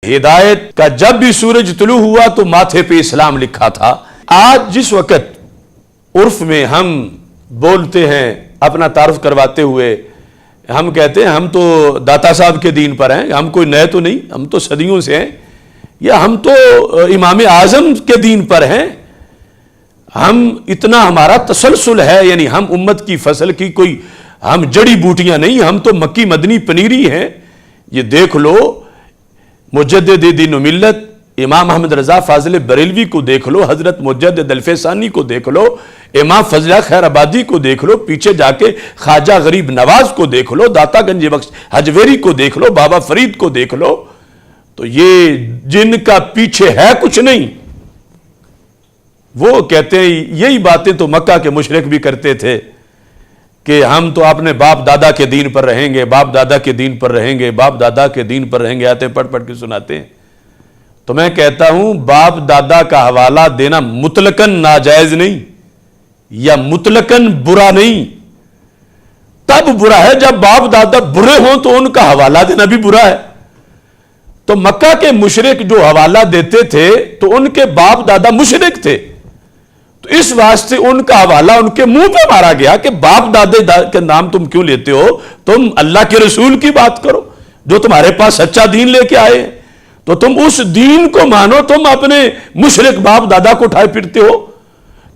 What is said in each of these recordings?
ہدایت کا جب بھی سورج طلوع ہوا تو ماتھے پہ اسلام لکھا تھا۔ آج جس وقت عرف میں ہم بولتے ہیں اپنا تعارف کرواتے ہوئے، ہم کہتے ہیں ہم تو داتا صاحب کے دین پر ہیں، ہم کوئی نئے تو نہیں، ہم تو صدیوں سے ہیں، یا ہم تو امام اعظم کے دین پر ہیں، ہم اتنا ہمارا تسلسل ہے، یعنی ہم امت کی فصل کی کوئی ہم جڑی بوٹیاں نہیں، ہم تو مکی مدنی پنیری ہیں۔ یہ دیکھ لو مجدد دین و ملت امام احمد رضا فاضل بریلوی کو دیکھ لو، حضرت مجدد الفیسانی کو دیکھ لو، امام فضلہ خیر آبادی کو دیکھ لو، پیچھے جا کے خواجہ غریب نواز کو دیکھ لو، داتا گنج بخش حجویری کو دیکھ لو، بابا فرید کو دیکھ لو، تو یہ جن کا پیچھے ہے کچھ نہیں، وہ کہتے ہیں یہی باتیں تو مکہ کے مشرک بھی کرتے تھے کہ ہم تو اپنے باپ دادا کے دین پر رہیں گے، باپ دادا کے دین پر رہیں گے، باپ دادا کے دین پر رہیں گے، آتے پڑھ پڑھ کے سناتے ہیں۔ تو میں کہتا ہوں باپ دادا کا حوالہ دینا مطلقاً ناجائز نہیں یا مطلقاً برا نہیں، تب برا ہے جب باپ دادا برے ہوں تو ان کا حوالہ دینا بھی برا ہے۔ تو مکہ کے مشرک جو حوالہ دیتے تھے تو ان کے باپ دادا مشرک تھے، تو اس واسطے ان کا حوالہ ان کے منہ پہ مارا گیا کہ باپ دادے کے نام تم کیوں لیتے ہو، تم اللہ کے رسول کی بات کرو جو تمہارے پاس سچا دین لے کے آئے ہیں، تو تم اس دین کو مانو، تم اپنے مشرک باپ دادا کو اٹھائے پھرتے ہو۔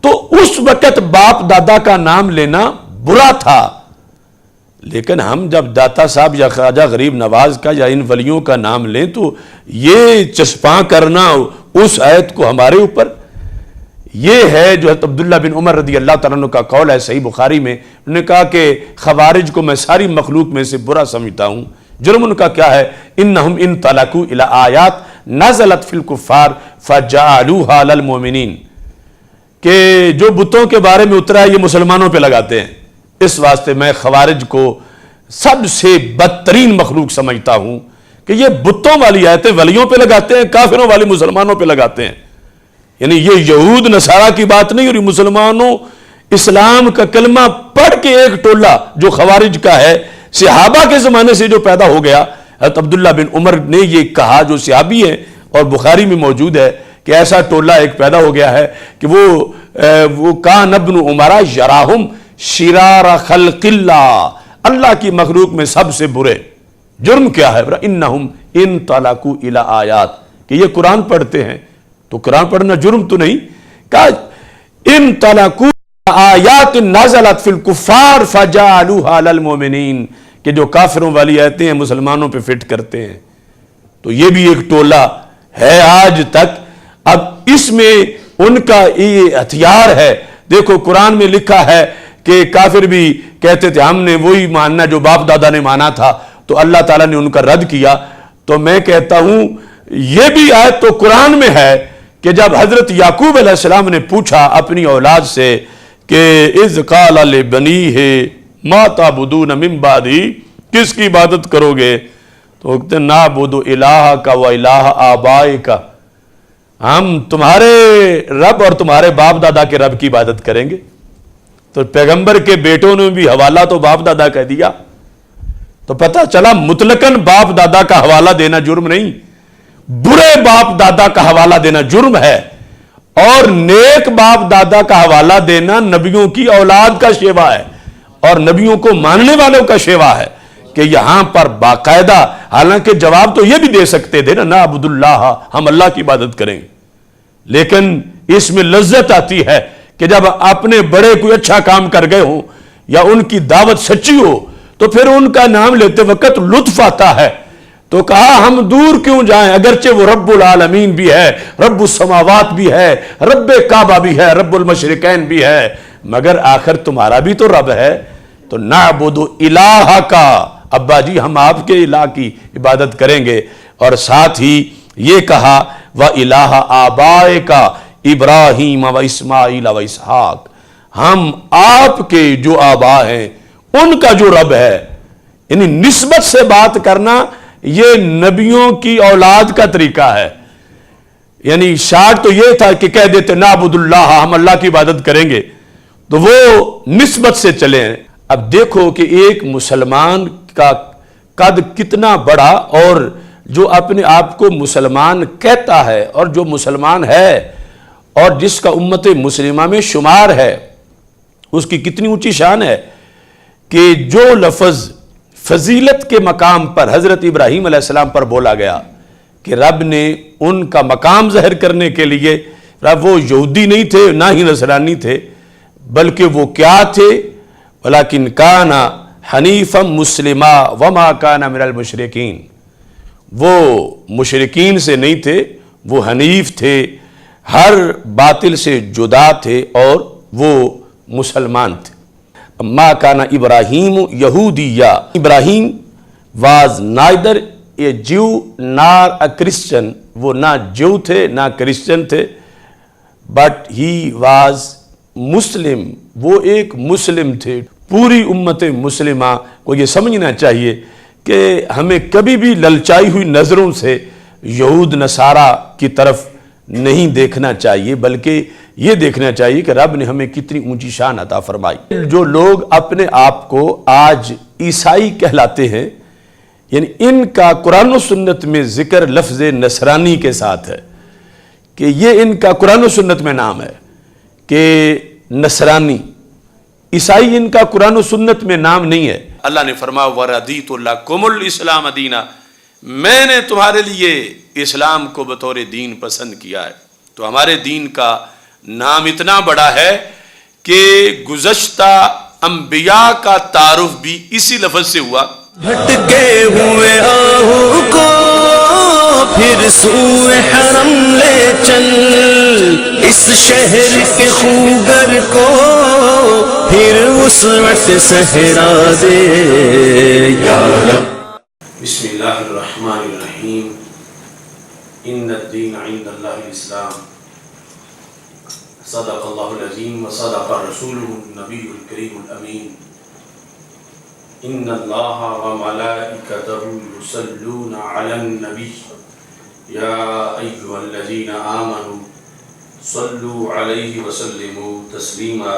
تو اس وقت باپ دادا کا نام لینا برا تھا، لیکن ہم جب داتا صاحب یا خواجہ غریب نواز کا یا ان ولیوں کا نام لیں تو یہ چسپاں کرنا اس آیت کو ہمارے اوپر، یہ ہے جو حضرت عبداللہ بن عمر رضی اللہ تعالیٰ عنہ کا قول ہے صحیح بخاری میں، انہوں نے کہا کہ خوارج کو میں ساری مخلوق میں سے برا سمجھتا ہوں۔ جرم ان کا کیا ہے؟ انہم ان طلقوا الی آیات نزلت فی الکفار فجعلوها للمؤمنین، کہ جو بتوں کے بارے میں اترا ہے یہ مسلمانوں پہ لگاتے ہیں۔ اس واسطے میں خوارج کو سب سے بدترین مخلوق سمجھتا ہوں کہ یہ بتوں والی آیتیں ولیوں پہ لگاتے ہیں، کافروں والی مسلمانوں پہ لگاتے ہیں۔ یعنی یہ یہود نصارہ کی بات نہیں، اور یہ مسلمانوں اسلام کا کلمہ پڑھ کے ایک ٹولہ جو خوارج کا ہے، صحابہ کے زمانے سے جو پیدا ہو گیا۔ حضرت عبداللہ بن عمر نے یہ کہا، جو صحابی ہیں اور بخاری میں موجود ہے، کہ ایسا ٹولہ ایک پیدا ہو گیا ہے کہ وہ کان ابن عمرہ یراہم شرار خلق اللہ، اللہ کی مخلوق میں سب سے برے۔ جرم کیا ہے؟ انہم ان طلقوا الی آیات، کہ یہ قرآن پڑھتے ہیں، تو قرآن پڑھنا جرم تو نہیں، کہا ان طلقوا آیات نازلت فی الکفار فجعلوها للمؤمنین، کہ جو کافروں والی آیتیں ہیں مسلمانوں پہ فٹ کرتے ہیں۔ تو یہ بھی ایک ٹولہ ہے آج تک۔ اب اس میں ان کا یہ ہتھیار ہے، دیکھو قرآن میں لکھا ہے کہ کافر بھی کہتے تھے ہم نے وہی ماننا جو باپ دادا نے مانا تھا، تو اللہ تعالیٰ نے ان کا رد کیا۔ تو میں کہتا ہوں یہ بھی آیت تو قرآن میں ہے کہ جب حضرت یعقوب علیہ السلام نے پوچھا اپنی اولاد سے کہ اذ قال لبنیہ ما تعبدون من بعدی، کس کی عبادت کرو گے؟ تو کہتے ہیں نعبد الہک و الہ آبائک، ہم تمہارے رب اور تمہارے باپ دادا کے رب کی عبادت کریں گے۔ تو پیغمبر کے بیٹوں نے بھی حوالہ تو باپ دادا کہہ دیا، تو پتہ چلا مطلقاً باپ دادا کا حوالہ دینا جرم نہیں، برے باپ دادا کا حوالہ دینا جرم ہے، اور نیک باپ دادا کا حوالہ دینا نبیوں کی اولاد کا شیوا ہے اور نبیوں کو ماننے والوں کا شیوا ہے، کہ یہاں پر باقاعدہ، حالانکہ جواب تو یہ بھی دے سکتے تھے نا نعبد اللہ، ہم اللہ کی عبادت کریں، لیکن اس میں لذت آتی ہے کہ جب اپنے بڑے کوئی اچھا کام کر گئے ہوں یا ان کی دعوت سچی ہو تو پھر ان کا نام لیتے وقت لطف آتا ہے۔ تو کہا ہم دور کیوں جائیں، اگرچہ وہ رب العالمین بھی ہے، رب السماوات بھی ہے، رب کعبہ بھی ہے، رب المشرقین بھی ہے، مگر آخر تمہارا بھی تو رب ہے۔ تو نعبد الہ کا، ابا جی ہم آپ کے الہ کی عبادت کریں گے، اور ساتھ ہی یہ کہا وَإِلَٰهَ آبَائِكَ ابراہیم و اسماعیل و اسحاق، ہم آپ کے جو آبا ہیں ان کا جو رب ہے۔ یعنی نسبت سے بات کرنا یہ نبیوں کی اولاد کا طریقہ ہے۔ یعنی شاٹ تو یہ تھا کہ کہہ دیتے نعبد اللہ، ہم اللہ کی عبادت کریں گے، تو وہ نسبت سے چلے ہیں۔ اب دیکھو کہ ایک مسلمان کا قد کتنا بڑا اور جو اپنے آپ کو مسلمان کہتا ہے اور جو مسلمان ہے اور جس کا امت مسلمہ میں شمار ہے، اس کی کتنی اونچی شان ہے کہ جو لفظ فضیلت کے مقام پر حضرت ابراہیم علیہ السلام پر بولا گیا کہ رب نے ان کا مقام ظاہر کرنے کے لیے، رب وہ یہودی نہیں تھے نہ ہی نصرانی تھے، بلکہ وہ کیا تھے؟ وَلَكِنْ كَانَ حَنِيفًا مُسْلِمًا وَمَا كَانَ مِنَ الْمُشْرِكِينَ، وہ مشرکین سے نہیں تھے، وہ حنیف تھے، ہر باطل سے جدا تھے اور وہ مسلمان تھے۔ مَا كَانَ إِبْرَاهِيمُ يَهُودِيًّا، Ibrahim was neither a Jew nor a Christian، وہ نہ جو تھے نہ کرسچن تھے، but he was مسلم، وہ ایک مسلم تھے۔ پوری امت مسلمہ کو یہ سمجھنا چاہیے کہ ہمیں کبھی بھی للچائی ہوئی نظروں سے یہود نصارہ کی طرف نہیں دیکھنا چاہیے، بلکہ یہ دیکھنا چاہیے کہ رب نے ہمیں کتنی اونچی شان عطا فرمائی۔ جو لوگ اپنے آپ کو آج عیسائی کہلاتے ہیں، یعنی ان کا قرآن و سنت میں ذکر لفظ نصرانی کے ساتھ ہے کہ یہ ان کا قرآن و سنت میں نام ہے کہ نصرانی۔ عیسائی ان کا قرآن و سنت میں نام نہیں ہے۔ اللہ نے فرمایا وَرَضِيتُ لَكُمُ الْإِسْلَامَ دِينًا، میں نے تمہارے لیے اسلام کو بطور دین پسند کیا ہے۔ تو ہمارے دین کا نام اتنا بڑا ہے کہ گزشتہ انبیاء کا تعارف بھی اسی لفظ سے ہوا۔ بھٹکے ہوئے آہو کو پھر سوئے حرم لے چل، اس شہر کے خوگر کو پھر اس وقت صحرا دے یا رب۔ بسم اللہ الرحمن الرحیم، ان الدین عند اللہ الاسلام، صدق اللہ العظیم وصدق رسولہ النبی الکریم الامین، ان اللہ وملائکتہ یصلون علی النبی یا ایہا الذین آمنوا صلوا علیہ وسلموا تسلیما۔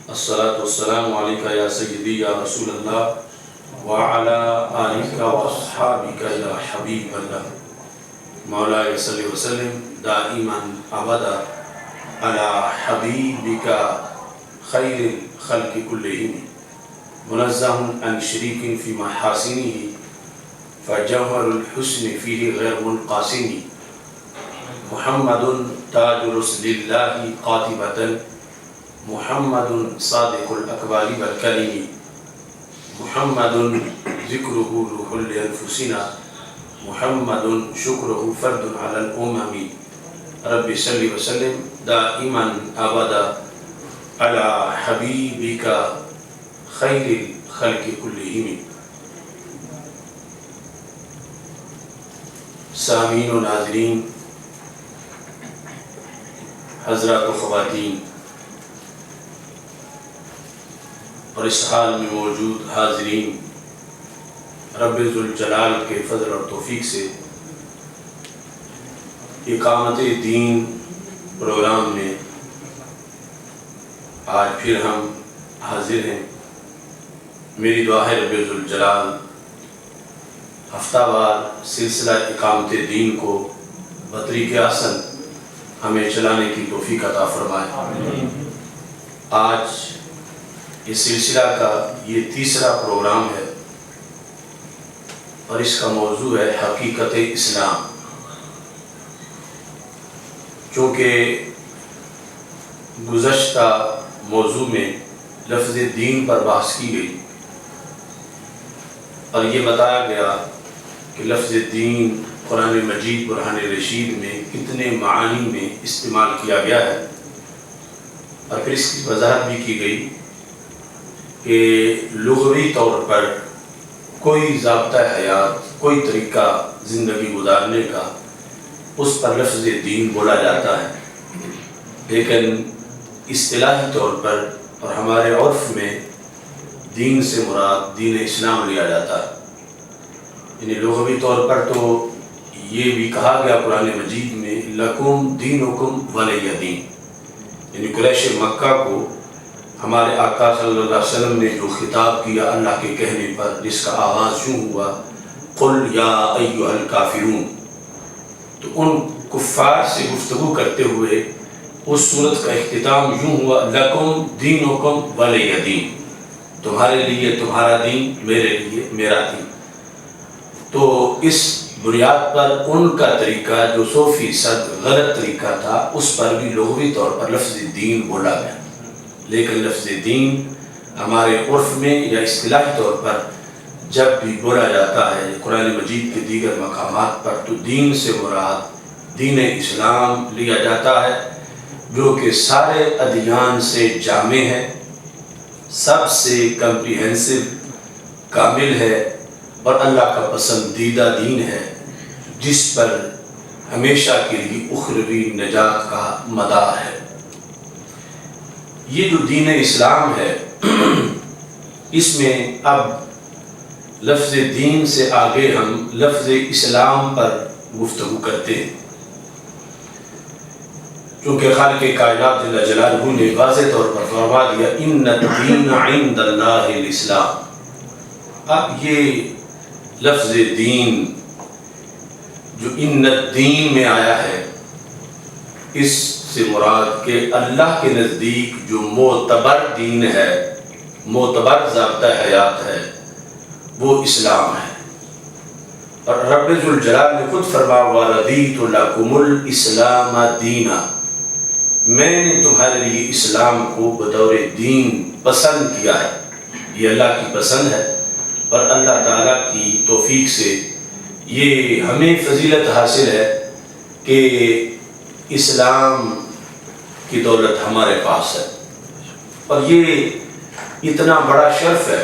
الصلاة والسلام علیکہ یا سیدی یا رسول اللہ وعلی آلک واصحابک یا حبیب اللہ، مولاي صلی وسلم دائما ابدا علی حبیبک خیر الخلق کلہم، منزہ عن شریک فی محاسنہ فجوہر الحسن فیہ غیر منقاسم، محمد تاج رسل اللہ قاطبۃ، محمد صادق الاقوال والکلم، محمد ذکرہ روح لانفسنا، محمد شکرہ فرد علی الامم، رب صلی وسلم دائما ابدا علی حبیبک خیر الخلق کلہم۔ سامعین و ناظرین، حضرات و خواتین، اور اس حال میں موجود حاضرین، رب ذوالجلال کے فضل اور توفیق سے اقامت دین پروگرام میں آج پھر ہم حاضر ہیں۔ میری دعا ہے رب ذوالجلال ہفتہ وار سلسلہ اقامت دین کو بطریق احسن ہمیں چلانے کی توفیق عطا فرمائے۔ آج اس سلسلہ کا یہ تیسرا پروگرام ہے اور اس کا موضوع ہے حقیقت اسلام۔ چونکہ گزشتہ موضوع میں لفظ دین پر بحث کی گئی اور یہ بتایا گیا کہ لفظ دین قرآن مجید برہان رشید میں کتنے معانی میں استعمال کیا گیا ہے، اور پھر اس کی وضاحت بھی کی گئی کہ لغوی طور پر کوئی ضابطہ حیات، کوئی طریقہ زندگی گزارنے کا، اس پر لفظ دین بولا جاتا ہے، لیکن اصطلاحی طور پر اور ہمارے عرف میں دین سے مراد دین اسلام لیا جاتا ہے۔ یعنی لغوی طور پر تو یہ بھی کہا گیا قرآن مجید میں لکم دینکم ولی دین، یعنی قریش مکہ کو ہمارے آقا صلی اللہ علیہ وسلم نے جو خطاب کیا اللہ کے کہنے پر، جس کا آغاز یوں ہوا قل یا ایھا الکافرون، تو ان کفار سے گفتگو کرتے ہوئے اس سورت کا اختتام یوں ہوا، لکم دینکم ولی دین، تمہارے لیے تمہارا دین، میرے لیے میرا دین۔ تو اس بنیاد پر ان کا طریقہ جو 100% غلط طریقہ تھا، اس پر بھی لغوی طور پر لفظ دین بولا گیا، لیکن لفظ دین ہمارے عرف میں یا اصطلاحی طور پر جب بھی بولا جاتا ہے قرآن مجید کے دیگر مقامات پر، تو دین سے مراد دین اسلام لیا جاتا ہے، جو کہ سارے ادیان سے جامع ہے، سب سے کمپریہنسو، کامل ہے، اور اللہ کا پسندیدہ دین ہے، جس پر ہمیشہ کے لیے اخروی نجات کا مدار ہے۔ یہ جو دین اسلام ہے، اس میں اب لفظ دین سے آگے ہم لفظ اسلام پر گفتگو کرتے ہیں، چونکہ خالق کائنات جل جلالہ نے واضح طور پر فرما دیا ان الدین عند اللہ الاسلام۔ اب یہ لفظ دین جو ان الدین میں آیا ہے، اس سے مراد کہ اللہ کے نزدیک جو معتبر دین ہے، معتبر ضابطہ حیات ہے، وہ اسلام ہے۔ اور رب ذوالجلال نے خود فرمایا وَرَضِيتُ لَكُمُ الْإِسْلَامَ دِينًا، میں نے تمہارے لیے اسلام کو بطور دین پسند کیا ہے۔ یہ اللہ کی پسند ہے، اور اللہ تعالیٰ کی توفیق سے یہ ہمیں فضیلت حاصل ہے کہ اسلام کی دولت ہمارے پاس ہے۔ اور یہ اتنا بڑا شرف ہے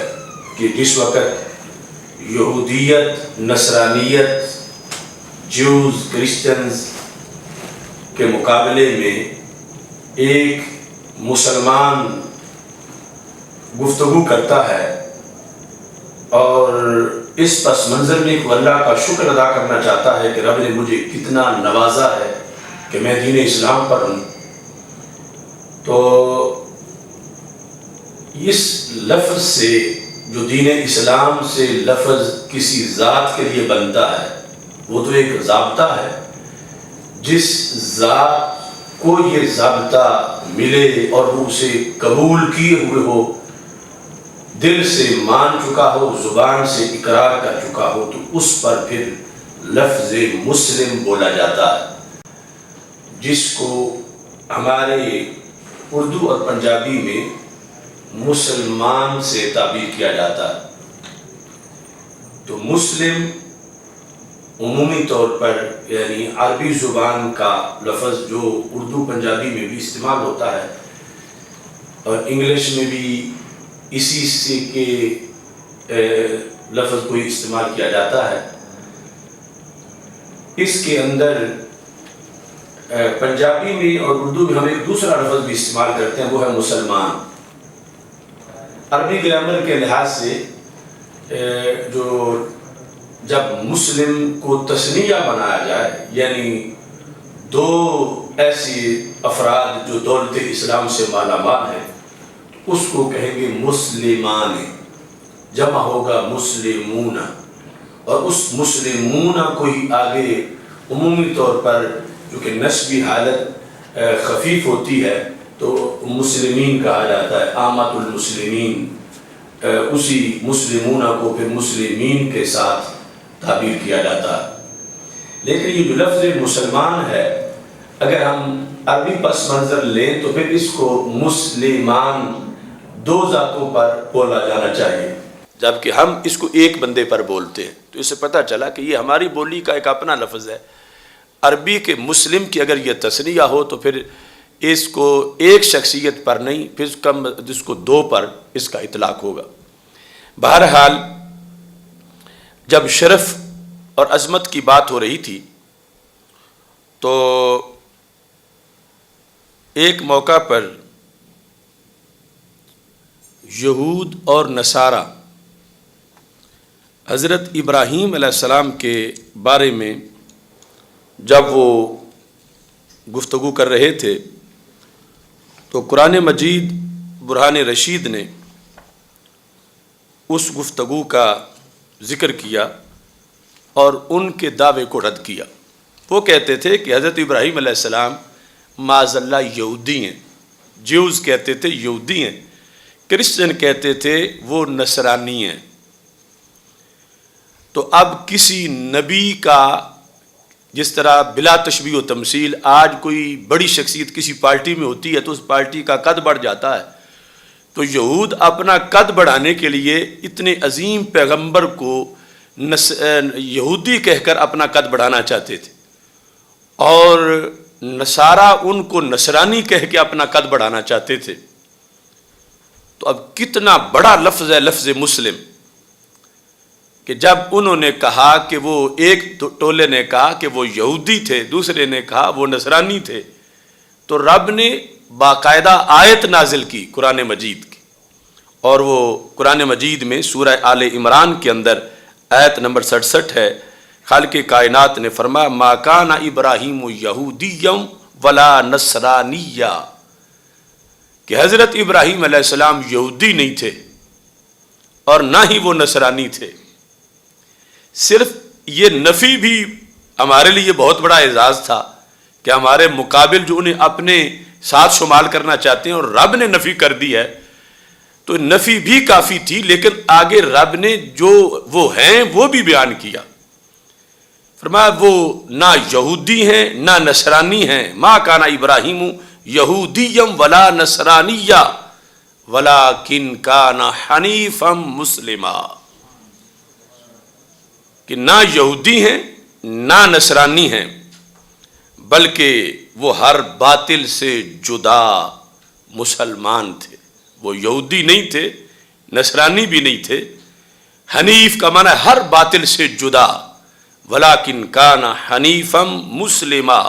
کہ جس وقت یہودیت، نصرانیت، جوز، کرسچنز کے مقابلے میں ایک مسلمان گفتگو کرتا ہے اور اس پس منظر میں وہ اللہ کا شکر ادا کرنا چاہتا ہے کہ رب نے مجھے کتنا نوازا ہے کہ میں دین اسلام پر ہوں، تو اس لفظ سے جو دین اسلام سے لفظ کسی ذات کے لیے بنتا ہے، وہ تو ایک ضابطہ ہے۔ جس ذات کو یہ ضابطہ ملے اور وہ اسے قبول کیے ہوئے ہو، دل سے مان چکا ہو، زبان سے اقرار کر چکا ہو، تو اس پر پھر لفظ مسلم بولا جاتا ہے، جس کو ہمارے اردو اور پنجابی میں مسلمان سے تعبیر کیا جاتا ہے۔ تو مسلم عمومی طور پر یعنی عربی زبان کا لفظ جو اردو پنجابی میں بھی استعمال ہوتا ہے، اور انگلش میں بھی اسی سے کے لفظ کو استعمال کیا جاتا ہے۔ اس کے اندر پنجابی میں اور اردو میں ہم ایک دوسرا لفظ بھی استعمال کرتے ہیں، وہ ہے مسلمان۔ عربی گرامر کے لحاظ سے جو جب مسلم کو تثنیہ بنایا جائے، یعنی دو ایسی افراد جو دولت اسلام سے مالا مال ہیں، اس کو کہیں گے مسلمان، جمع ہوگا مسلمون، اور اس مسلمون کو ہی آگے عمومی طور پر کیونکہ نسبی حالت خفیف ہوتی ہے تو مسلمین کہا جاتا ہے، عامت المسلمین، اسی مسلمون کو پھر مسلمین کے ساتھ تعبیر کیا جاتا ہے۔ لیکن یہ جو لفظ مسلمان ہے، اگر ہم عربی پس منظر لیں تو پھر اس کو مسلمان دو ذاتوں پر بولا جانا چاہیے، جبکہ ہم اس کو ایک بندے پر بولتے ہیں۔ تو اس سے پتہ چلا کہ یہ ہماری بولی کا ایک اپنا لفظ ہے۔ عربی کے مسلم کی اگر یہ تثنیہ ہو تو پھر اس کو ایک شخصیت پر نہیں، پھر کم جس کو دو پر اس کا اطلاق ہوگا۔ بہرحال جب شرف اور عظمت کی بات ہو رہی تھی تو ایک موقع پر یہود اور نصارہ حضرت ابراہیم علیہ السلام کے بارے میں جب وہ گفتگو کر رہے تھے تو قرآن مجید برہان رشید نے اس گفتگو کا ذکر کیا اور ان کے دعوے کو رد کیا۔ وہ کہتے تھے کہ حضرت ابراہیم علیہ السلام معاذ اللہ یہودی ہیں، جیوز کہتے تھے یہودی ہیں، کرسچن کہتے تھے وہ نصرانی ہیں۔ تو اب کسی نبی کا، جس طرح بلا تشبیہ و تمثیل آج کوئی بڑی شخصیت کسی پارٹی میں ہوتی ہے تو اس پارٹی کا قد بڑھ جاتا ہے، تو یہود اپنا قد بڑھانے کے لیے اتنے عظیم پیغمبر کو یہودی کہہ کر اپنا قد بڑھانا چاہتے تھے، اور نصارہ ان کو نصرانی کہہ کے اپنا قد بڑھانا چاہتے تھے۔ تو اب کتنا بڑا لفظ ہے لفظ مسلم، کہ جب انہوں نے کہا کہ وہ ایک ٹولے نے کہا کہ وہ یہودی تھے، دوسرے نے کہا وہ نصرانی تھے، تو رب نے باقاعدہ آیت نازل کی قرآن مجید کی، اور وہ قرآن مجید میں سورہ آل عمران کے اندر آیت نمبر 67 ہے، خالق کائنات نے فرمایا ما کان ابراہیم یہودیا ولا نصرانیا، کہ حضرت ابراہیم علیہ السلام یہودی نہیں تھے اور نہ ہی وہ نصرانی تھے۔ صرف یہ نفی بھی ہمارے لیے بہت بڑا اعزاز تھا کہ ہمارے مقابل جو انہیں اپنے ساتھ شمال کرنا چاہتے ہیں اور رب نے نفی کر دی ہے، تو نفی بھی کافی تھی، لیکن آگے رب نے جو وہ ہیں وہ بھی بیان کیا۔ فرمایا وہ نہ یہودی ہیں نہ نصرانی ہیں، ما کان ابراہیم یہودیا ولا نصرانیا ولکن کان حنیفا مسلما، کہ نہ یہودی ہیں نہ نصرانی ہیں، بلکہ وہ ہر باطل سے جدا مسلمان تھے۔ وہ یہودی نہیں تھے، نصرانی بھی نہیں تھے، حنیف کا معنی ہر باطل سے جدا، ولیکن کان حنیفا مسلما،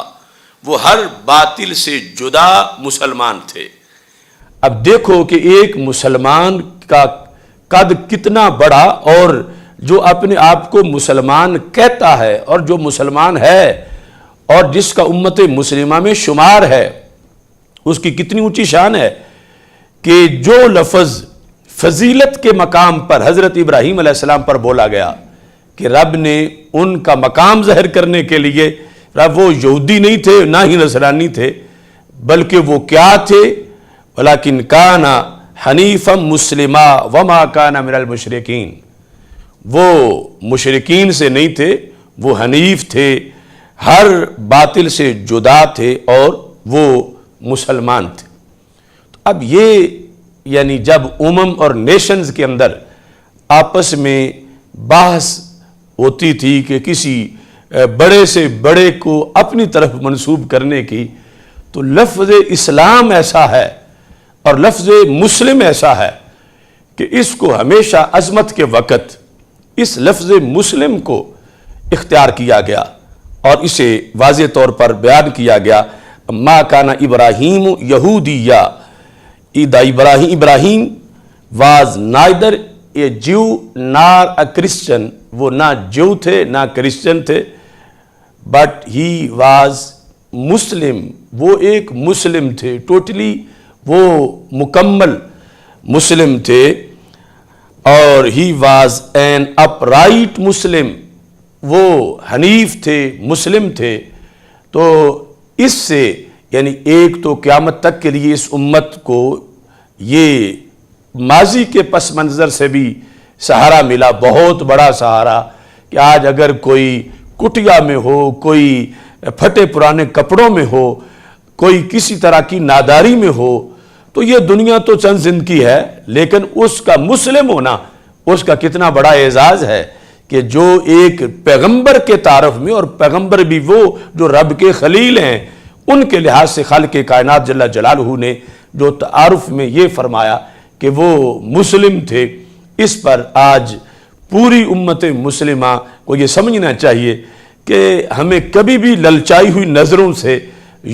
وہ ہر باطل سے جدا مسلمان تھے۔ اب دیکھو کہ ایک مسلمان کا قد کتنا بڑا، اور جو اپنے آپ کو مسلمان کہتا ہے اور جو مسلمان ہے اور جس کا امت مسلمہ میں شمار ہے، اس کی کتنی اونچی شان ہے کہ جو لفظ فضیلت کے مقام پر حضرت ابراہیم علیہ السلام پر بولا گیا کہ رب نے ان کا مقام ظاہر کرنے کے لیے، رب وہ یہودی نہیں تھے نہ ہی نصرانی تھے، بلکہ وہ کیا تھے؟ ولیکن کان حنیفا مسلما وما کان من المشرکین، وہ مشرکین سے نہیں تھے، وہ حنیف تھے، ہر باطل سے جدا تھے، اور وہ مسلمان تھے۔ اب یہ یعنی جب اور نیشنز کے اندر آپس میں بحث ہوتی تھی کہ کسی بڑے سے بڑے کو اپنی طرف منسوب کرنے کی، تو لفظ اسلام ایسا ہے اور لفظ مسلم ایسا ہے کہ اس کو ہمیشہ عظمت کے وقت اس لفظ مسلم کو اختیار کیا گیا اور اسے واضح طور پر بیان کیا گیا۔ ما کان ابراہیم یہودیا، ابراہیم واز نائدر اے جیو نار اے کرسچن، وہ نہ جو تھے نہ کرسچن تھے، بٹ ہی واز مسلم، وہ ایک مسلم تھے، ٹوٹلی وہ مکمل مسلم تھے، اور he was an upright Muslim, وہ حنیف تھے، مسلم تھے۔ تو اس سے یعنی ایک تو قیامت تک کے لیے اس امت کو یہ ماضی کے پس منظر سے بھی سہارا ملا، بہت بڑا سہارا، کہ آج اگر کوئی کٹیا میں ہو، کوئی پھٹے پرانے کپڑوں میں ہو، کوئی کسی طرح کی ناداری میں ہو، تو یہ دنیا تو چند زندگی ہے، لیکن اس کا مسلم ہونا اس کا کتنا بڑا اعزاز ہے کہ جو ایک پیغمبر کے تعارف میں، اور پیغمبر بھی وہ جو رب کے خلیل ہیں، ان کے لحاظ سے خالق کائنات جل جلالہ نے جو تعارف میں یہ فرمایا کہ وہ مسلم تھے، اس پر آج پوری امت مسلمہ کو یہ سمجھنا چاہیے کہ ہمیں کبھی بھی للچائی ہوئی نظروں سے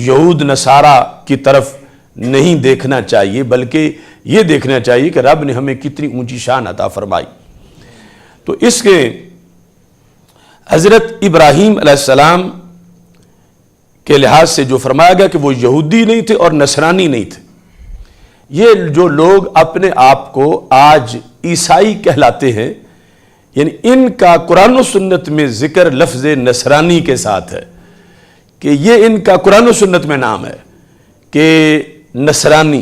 یہود نصارہ کی طرف نہیں دیکھنا چاہیے، بلکہ یہ دیکھنا چاہیے کہ رب نے ہمیں کتنی اونچی شان عطا فرمائی۔ تو اس کے حضرت ابراہیم علیہ السلام کے لحاظ سے جو فرمایا گیا کہ وہ یہودی نہیں تھے اور نصرانی نہیں تھے، یہ جو لوگ اپنے آپ کو آج عیسائی کہلاتے ہیں، یعنی ان کا قرآن و سنت میں ذکر لفظ نصرانی کے ساتھ ہے کہ یہ ان کا قرآن و سنت میں نام ہے کہ نصرانی.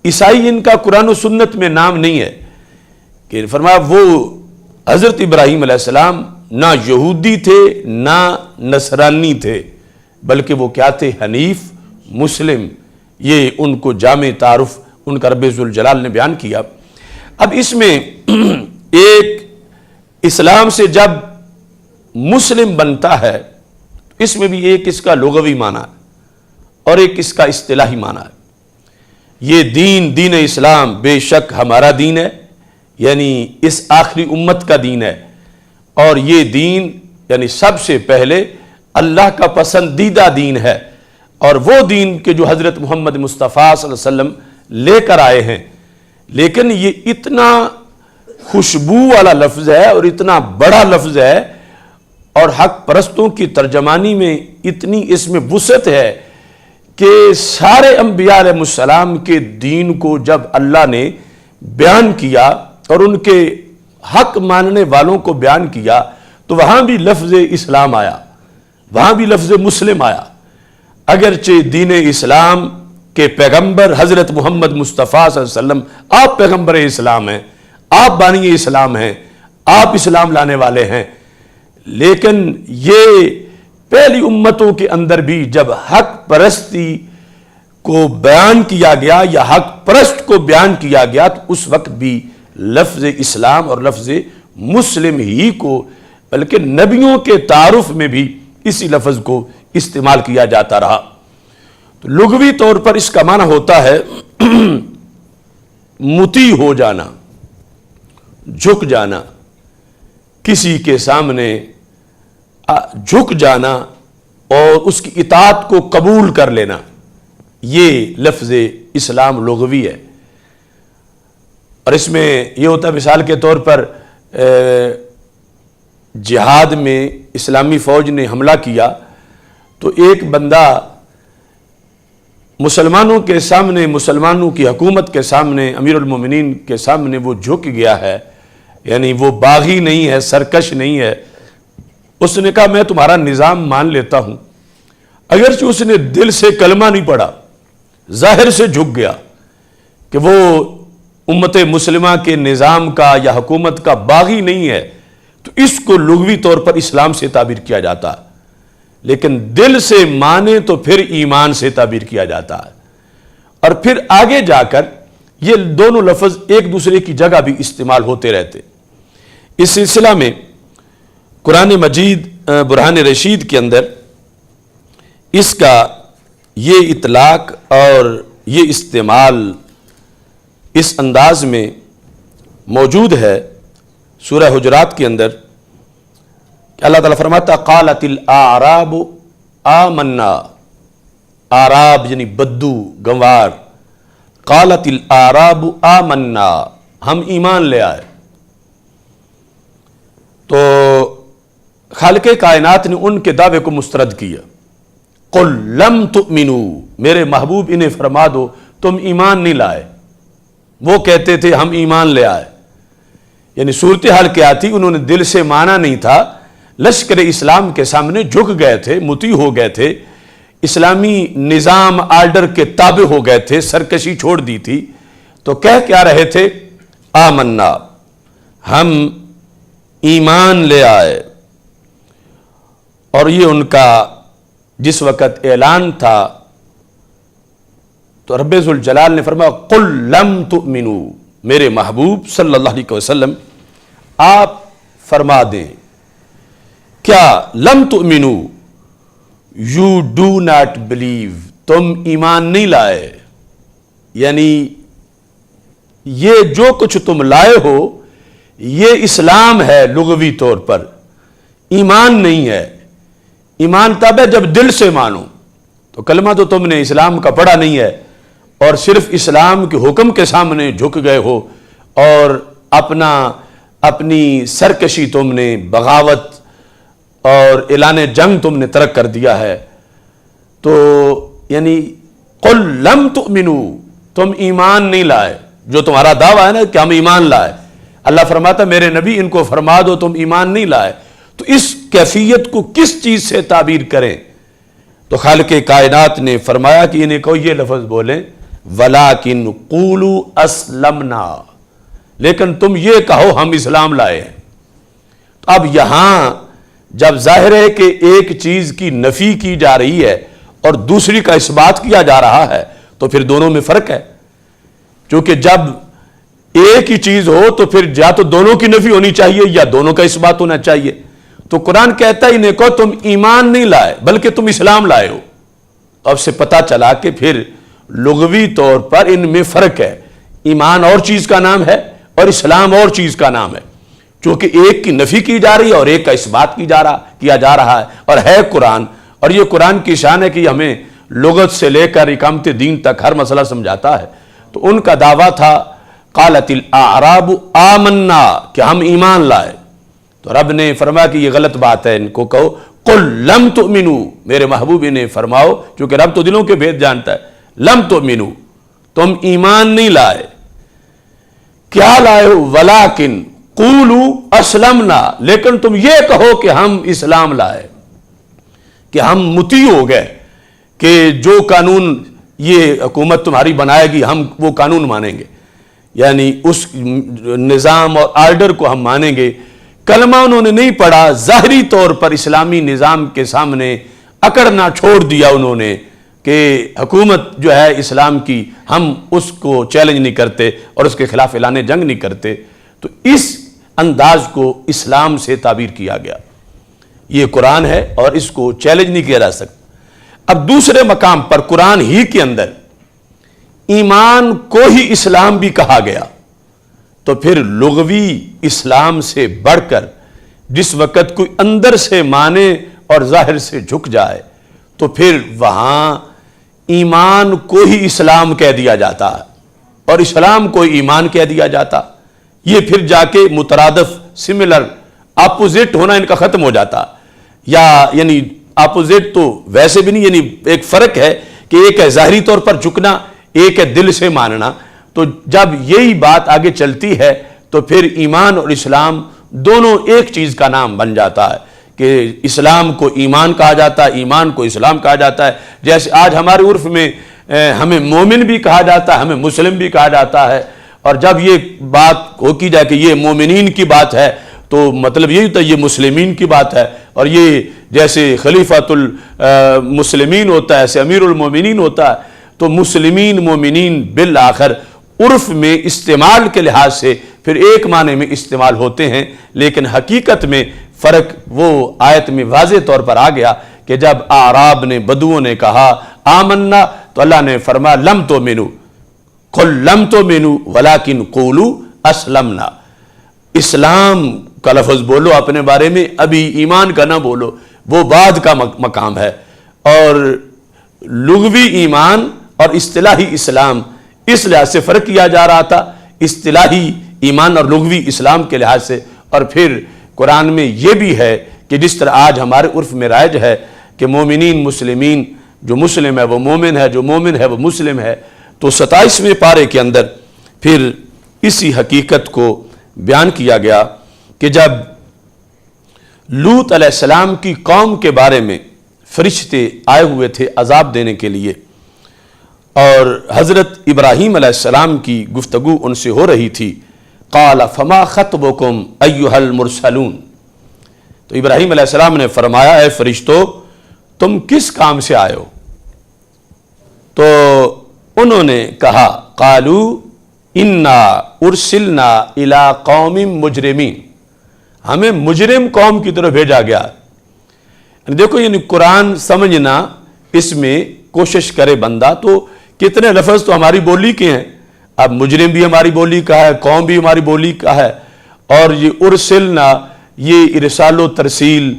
عیسائی ان کا قرآن و سنت میں نام نہیں ہے. کہ فرمایا وہ حضرت ابراہیم علیہ السلام نہ یہودی تھے نہ نصرانی تھے، بلکہ وہ کیا تھے؟ حنیف مسلم. یہ ان کو جامع تعارف ان کا رب ذوالجلال نے بیان کیا. اب اس میں ایک اسلام سے جب مسلم بنتا ہے اس میں بھی ایک اس کا لغوی معنی ہے اور ایک اس کا اصطلاحی معنی ہے. یہ دین اسلام بے شک ہمارا دین ہے، یعنی اس آخری امت کا دین ہے، اور یہ دین یعنی سب سے پہلے اللہ کا پسندیدہ دین ہے، اور وہ دین کے جو حضرت محمد مصطفیٰ صلی اللہ علیہ وسلم لے کر آئے ہیں. لیکن یہ اتنا خوشبو والا لفظ ہے اور اتنا بڑا لفظ ہے، اور حق پرستوں کی ترجمانی میں اتنی اس میں وسعت ہے کہ سارے انبیاء علیہ السلام کے دین کو جب اللہ نے بیان کیا اور ان کے حق ماننے والوں کو بیان کیا تو وہاں بھی لفظ اسلام آیا، وہاں بھی لفظ مسلم آیا. اگرچہ دین اسلام کے پیغمبر حضرت محمد مصطفیٰ صلی اللہ علیہ وسلم آپ پیغمبر اسلام ہیں، آپ بانی اسلام ہیں، آپ اسلام لانے والے ہیں، لیکن یہ پہلی امتوں کے اندر بھی جب حق پرستی کو بیان کیا گیا یا حق پرست کو بیان کیا گیا تو اس وقت بھی لفظ اسلام اور لفظ مسلم ہی کو، بلکہ نبیوں کے تعارف میں بھی اسی لفظ کو استعمال کیا جاتا رہا. تو لغوی طور پر اس کا معنی ہوتا ہے مطیع ہو جانا، جھک جانا، کسی کے سامنے جھک جانا اور اس کی اطاعت کو قبول کر لینا. یہ لفظ اسلام لغوی ہے. اور اس میں یہ ہوتا ہے مثال کے طور پر جہاد میں اسلامی فوج نے حملہ کیا تو ایک بندہ مسلمانوں کے سامنے، مسلمانوں کی حکومت کے سامنے، امیر المومنین کے سامنے وہ جھک گیا ہے، یعنی وہ باغی نہیں ہے، سرکش نہیں ہے. اس نے کہا میں تمہارا نظام مان لیتا ہوں، اگرچہ اس نے دل سے کلمہ نہیں پڑھا، ظاہر سے جھک گیا کہ وہ امت مسلمہ کے نظام کا یا حکومت کا باغی نہیں ہے، تو اس کو لغوی طور پر اسلام سے تعبیر کیا جاتا ہے. لیکن دل سے مانے تو پھر ایمان سے تعبیر کیا جاتا ہے. اور پھر آگے جا کر یہ دونوں لفظ ایک دوسرے کی جگہ بھی استعمال ہوتے رہتے. اس سلسلہ میں قرآن مجید برہان رشید کے اندر اس کا یہ اطلاق اور یہ استعمال اس انداز میں موجود ہے سورہ حجرات کے اندر کہ اللہ تعالیٰ فرماتا قالت الاعراب آمنا، اعراب یعنی بدو گنوار، قالت الاعراب آمنا، ہم ایمان لے آئے. تو خالق کائنات نے ان کے دعوے کو مسترد کیا. قل لم تؤمنوا، میرے محبوب انہیں فرما دو تم ایمان نہیں لائے. وہ کہتے تھے ہم ایمان لے آئے، یعنی صورتحال کیا تھی؟ انہوں نے دل سے مانا نہیں تھا، لشکر اسلام کے سامنے جھک گئے تھے، مطیع ہو گئے تھے، اسلامی نظام آرڈر کے تابع ہو گئے تھے، سرکشی چھوڑ دی تھی. تو کہہ کیا رہے تھے؟ آمنا، ہم ایمان لے آئے. اور یہ ان کا جس وقت اعلان تھا تو رب ذوالجلال نے فرمایا قل لم تؤمنوا، میرے محبوب صلی اللہ علیہ وسلم آپ فرما دیں کیا؟ لم تؤمنوا، یو ڈو ناٹ بلیو، تم ایمان نہیں لائے. یعنی یہ جو کچھ تم لائے ہو یہ اسلام ہے لغوی طور پر، ایمان نہیں ہے. ایمان تب ہے جب دل سے مانو. تو کلمہ تو تم نے اسلام کا پڑھا نہیں ہے اور صرف اسلام کے حکم کے سامنے جھک گئے ہو اور اپنی سرکشی تم نے، بغاوت اور اعلان جنگ تم نے ترک کر دیا ہے. تو یعنی قل لم تؤمنوا، تم ایمان نہیں لائے. جو تمہارا دعویٰ ہے نا کہ ہم ایمان لائے، اللہ فرماتا میرے نبی ان کو فرما دو تم ایمان نہیں لائے، تو اس کیفیت کو کس چیز سے تعبیر کریں؟ تو خالق کائنات نے فرمایا کہ انہیں کو یہ لفظ بولیں وَلَٰكِنْ قُولُوا أَسْلَمْنَا، لیکن تم یہ کہو ہم اسلام لائے ہیں۔ تو اب یہاں جب ظاہر ہے کہ ایک چیز کی نفی کی جا رہی ہے اور دوسری کا اثبات کیا جا رہا ہے تو پھر دونوں میں فرق ہے، چونکہ جب ایک ہی چیز ہو تو پھر یا تو دونوں کی نفی ہونی چاہیے یا دونوں کا اثبات ہونا چاہیے۔ تو قرآن کہتا ہے انہیں کو تم ایمان نہیں لائے بلکہ تم اسلام لائے ہو۔ اب سے پتہ چلا کہ پھر لغوی طور پر ان میں فرق ہے، ایمان اور چیز کا نام ہے اور اسلام اور چیز کا نام ہے، چونکہ ایک کی نفی کی جا رہی ہے اور ایک کا اثبات کیا جا رہا ہے، اور ہے قرآن، اور یہ قرآن کی شان ہے کہ یہ ہمیں لغت سے لے کر اقامت دین تک ہر مسئلہ سمجھاتا ہے۔ تو ان کا دعویٰ تھا قالت الاعراب آمنا، کہ ہم ایمان لائے، تو رب نے فرمایا کہ یہ غلط بات ہے، ان کو کہو قل لم تؤمنوا، میرے محبوب نے فرماؤ، چونکہ رب تو دلوں کے بھید جانتا ہے، لم تؤمنوا، تم ایمان نہیں لائے، کیا لائے ہو؟ ولیکن قولوا اسلمنا، لیکن تم یہ کہو کہ ہم اسلام لائے، کہ ہم مطیع ہو گئے، کہ جو قانون یہ حکومت تمہاری بنائے گی ہم وہ قانون مانیں گے، یعنی اس نظام اور آرڈر کو ہم مانیں گے۔ کلمہ انہوں نے نہیں پڑھا، ظاہری طور پر اسلامی نظام کے سامنے اکڑنا چھوڑ دیا انہوں نے کہ حکومت جو ہے اسلام کی ہم اس کو چیلنج نہیں کرتے اور اس کے خلاف اعلان جنگ نہیں کرتے، تو اس انداز کو اسلام سے تعبیر کیا گیا۔ یہ قرآن ہے اور اس کو چیلنج نہیں کیا جا سکتا۔ اب دوسرے مقام پر قرآن ہی کے اندر ایمان کو ہی اسلام بھی کہا گیا، تو پھر لغوی اسلام سے بڑھ کر جس وقت کوئی اندر سے مانے اور ظاہر سے جھک جائے تو پھر وہاں ایمان کو ہی اسلام کہہ دیا جاتا ہے اور اسلام کو ایمان کہہ دیا جاتا، یہ پھر جا کے مترادف سملر اپوزٹ ہونا ان کا ختم ہو جاتا، یا یعنی اپوزٹ تو ویسے بھی نہیں، یعنی ایک فرق ہے کہ ایک ہے ظاہری طور پر جھکنا، ایک ہے دل سے ماننا۔ تو جب یہی بات آگے چلتی ہے تو پھر ایمان اور اسلام دونوں ایک چیز کا نام بن جاتا ہے، کہ اسلام کو ایمان کہا جاتا ہے، ایمان کو اسلام کہا جاتا ہے۔ جیسے آج ہمارے عرف میں ہمیں مومن بھی کہا جاتا ہے، ہمیں مسلم بھی کہا جاتا ہے، اور جب یہ بات ہو کی جائے کہ یہ مومنین کی بات ہے تو مطلب یہی ہوتا ہے یہ مسلمین کی بات ہے، اور یہ جیسے خلیفۃ المسلمین ہوتا ہے ایسے امیر المومنین ہوتا ہے، تو مسلمین مومنین بالآخر عرف میں استعمال کے لحاظ سے پھر ایک معنی میں استعمال ہوتے ہیں، لیکن حقیقت میں فرق وہ آیت میں واضح طور پر آ گیا کہ جب اعراب نے بدوؤں نے کہا آمنا تو اللہ نے فرمایا لم تؤمنوا، قل لم تؤمنوا ولکن قولوا اسلمنا، اسلام کا لفظ بولو اپنے بارے میں، ابھی ایمان کا نہ بولو، وہ بعد کا مقام ہے۔ اور لغوی ایمان اور اصطلاحی اسلام اس لحاظ سے فرق کیا جا رہا تھا، اصطلاحی ایمان اور لغوی اسلام کے لحاظ سے، اور پھر قرآن میں یہ بھی ہے کہ جس طرح آج ہمارے عرف میں رائج ہے کہ مومنین مسلمین، جو مسلم ہے وہ مومن ہے، جو مومن ہے وہ مسلم ہے، تو 27ویں پارے کے اندر پھر اسی حقیقت کو بیان کیا گیا کہ جب لوط علیہ السلام کی قوم کے بارے میں فرشتے آئے ہوئے تھے عذاب دینے کے لیے، اور حضرت ابراہیم علیہ السلام کی گفتگو ان سے ہو رہی تھی، قال فما خطبکم ایھا المرسلون، تو ابراہیم علیہ السلام نے فرمایا اے فرشتو تم کس کام سے آئے ہو؟ تو انہوں نے کہا قالوا انا ارسلنا الی قوم مجرمین، ہمیں مجرم قوم کی طرف بھیجا گیا۔ دیکھو یعنی قرآن سمجھنا، اس میں کوشش کرے بندہ تو کتنے لفظ تو ہماری بولی کے ہیں، اب مجرم بھی ہماری بولی کا ہے، قوم بھی ہماری بولی کا ہے، اور یہ ارسلنا یہ ارسال و ترسیل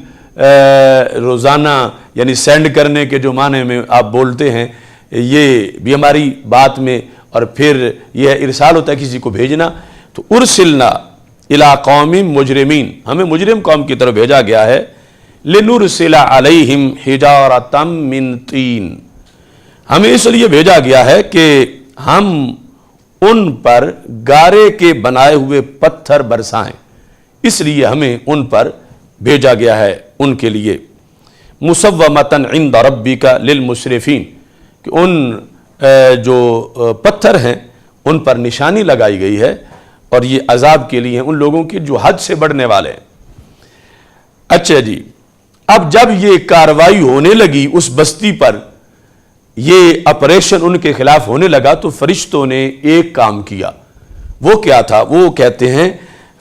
روزانہ یعنی سینڈ کرنے کے جو معنی میں آپ بولتے ہیں یہ بھی ہماری بات میں، اور پھر یہ ارسال ہوتا ہے کسی کو بھیجنا، تو ارسلنا الی قوم مجرمین، ہمیں مجرم قوم کی طرف بھیجا گیا ہے، لنرسل علیہم حجارۃ من طین، ہمیں اس لیے بھیجا گیا ہے کہ ہم ان پر گارے کے بنائے ہوئے پتھر برسائیں، اس لیے ہمیں ان پر بھیجا گیا ہے ان کے لیے۔ مسومۃ عند ربک للمسرفین، کہ ان جو پتھر ہیں ان پر نشانی لگائی گئی ہے اور یہ عذاب کے لیے ہیں ان لوگوں کی جو حد سے بڑھنے والے ہیں۔ اچھا جی، اب جب یہ کارروائی ہونے لگی اس بستی پر، یہ آپریشن ان کے خلاف ہونے لگا، تو فرشتوں نے ایک کام کیا۔ وہ کیا تھا؟ وہ کہتے ہیں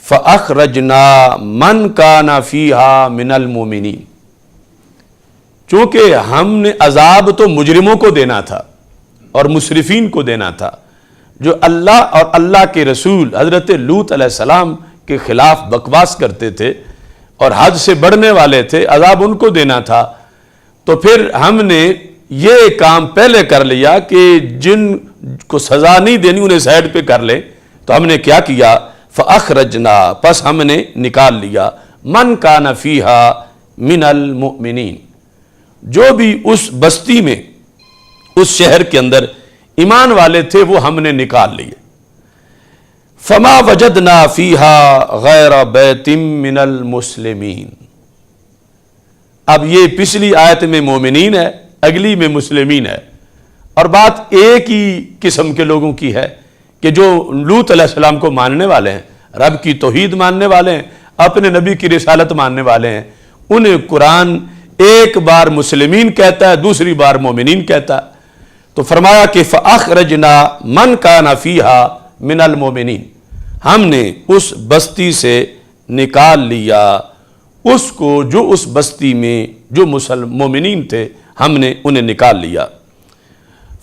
فَأَخْرَجْنَا مَنْ كَانَ فِيهَا مِنَ الْمُؤْمِنِينَ، چونکہ ہم نے عذاب تو مجرموں کو دینا تھا اور مسرفین کو دینا تھا، جو اللہ اور اللہ کے رسول حضرت لوط علیہ السلام کے خلاف بکواس کرتے تھے اور حد سے بڑھنے والے تھے، عذاب ان کو دینا تھا۔ تو پھر ہم نے یہ کام پہلے کر لیا کہ جن کو سزا نہیں دینی انہیں سائڈ پہ کر لیں، تو ہم نے کیا کیا؟ فَأَخْرَجْنَا، پس ہم نے نکال لیا، مَنْ كَانَ فِيهَا مِنَ الْمُؤْمِنِينَ، جو بھی اس بستی میں اس شہر کے اندر ایمان والے تھے وہ ہم نے نکال لیے۔ فَمَا وَجَدْنَا فِيهَا غَيْرَ بَيْتٍ مِّنَ الْمُسْلِمِينَ، اب یہ پچھلی آیت میں مومنین ہے، اگلی میں مسلمین ہے، اور بات ایک ہی قسم کے لوگوں کی ہے کہ جو لوط علیہ السلام کو ماننے والے ہیں، رب کی توحید ماننے والے ہیں، اپنے نبی کی رسالت ماننے والے ہیں، انہیں قرآن ایک بار مسلمین کہتا ہے، دوسری بار مومنین کہتا ہے۔ تو فرمایا کہ فَأَخْرَجْنَا مَنْ كَانَ فِيهَا مِنَ الْمُؤْمِنِينَ، ہم نے اس بستی سے نکال لیا اس کو جو اس بستی میں جو مومنین تھے، ہم نے انہیں نکال لیا۔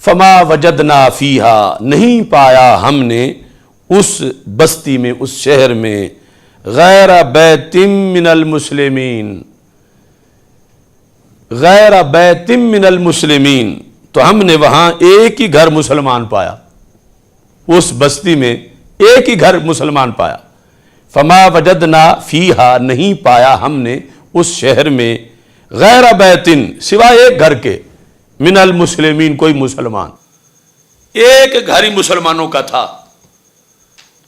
فَمَا وَجَدْنَا فِيهَا، نہیں پایا ہم نے اس بستی میں، اس شہر میں، غیر بیت من المسلمین، غیر بیت من المسلمین، تو ہم نے وہاں ایک ہی گھر مسلمان پایا، اس بستی میں ایک ہی گھر مسلمان پایا۔ فما وجدنا فیہا، نہیں پایا ہم نے اس شہر میں، غیر بیتن، سوائے ایک گھر کے، من المسلمین، کوئی مسلمان، ایک گھر ہی مسلمانوں کا تھا۔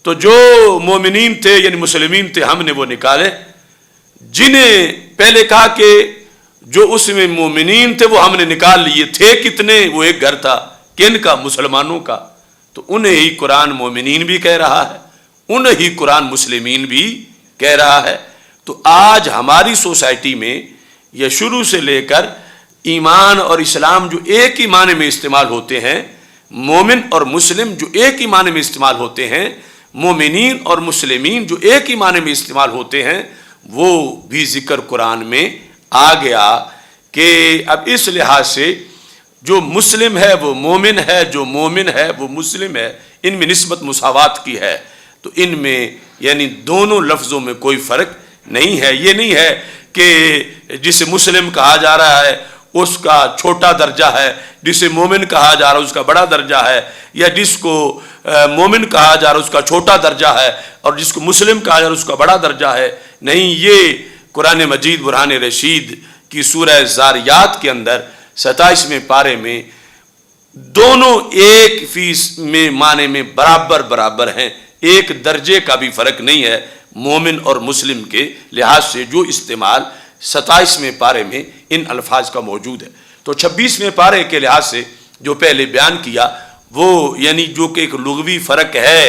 تو جو مومنین تھے یعنی مسلمین تھے ہم نے وہ نکالے، جنہیں پہلے کہا کہ جو اس میں مومنین تھے وہ ہم نے نکال لیے، تھے کتنے؟ وہ ایک گھر تھا، کن کا؟ مسلمانوں کا۔ تو انہیں ہی قرآن مومنین بھی کہہ رہا ہے، انہیں ہی قرآن مسلمین بھی کہہ رہا ہے۔ تو آج ہماری سوسائٹی میں یہ شروع سے لے کر ایمان اور اسلام جو ایک ہی معنی میں استعمال ہوتے ہیں، مومن اور مسلم جو ایک ہی معنی میں استعمال ہوتے ہیں، مومنین اور مسلمین جو ایک ہی معنی میں استعمال ہوتے ہیں، وہ بھی ذکر قرآن میں آ گیا کہ اب اس لحاظ سے جو مسلم ہے وہ مومن ہے، جو مومن ہے وہ مسلم ہے، ان میں نسبت مساوات کی ہے۔ تو ان میں یعنی دونوں لفظوں میں کوئی فرق نہیں ہے۔ یہ نہیں ہے کہ جسے مسلم کہا جا رہا ہے اس کا چھوٹا درجہ ہے، جسے مومن کہا جا رہا ہے اس کا بڑا درجہ ہے، یا جس کو مومن کہا جا رہا ہے اس کا چھوٹا درجہ ہے اور جس کو مسلم کہا جا رہا ہے اس کا بڑا درجہ ہے۔ نہیں، یہ قرآن مجید برہان رشید کی سورہ زاریات کے اندر 27ویں پارے میں دونوں ایک فیصد میں معنی میں برابر ہیں، ایک درجے کا بھی فرق نہیں ہے مومن اور مسلم کے لحاظ سے جو استعمال 27ویں پارے میں ان الفاظ کا موجود ہے۔ تو 26ویں پارے کے لحاظ سے جو پہلے بیان کیا وہ یعنی جو کہ ایک لغوی فرق ہے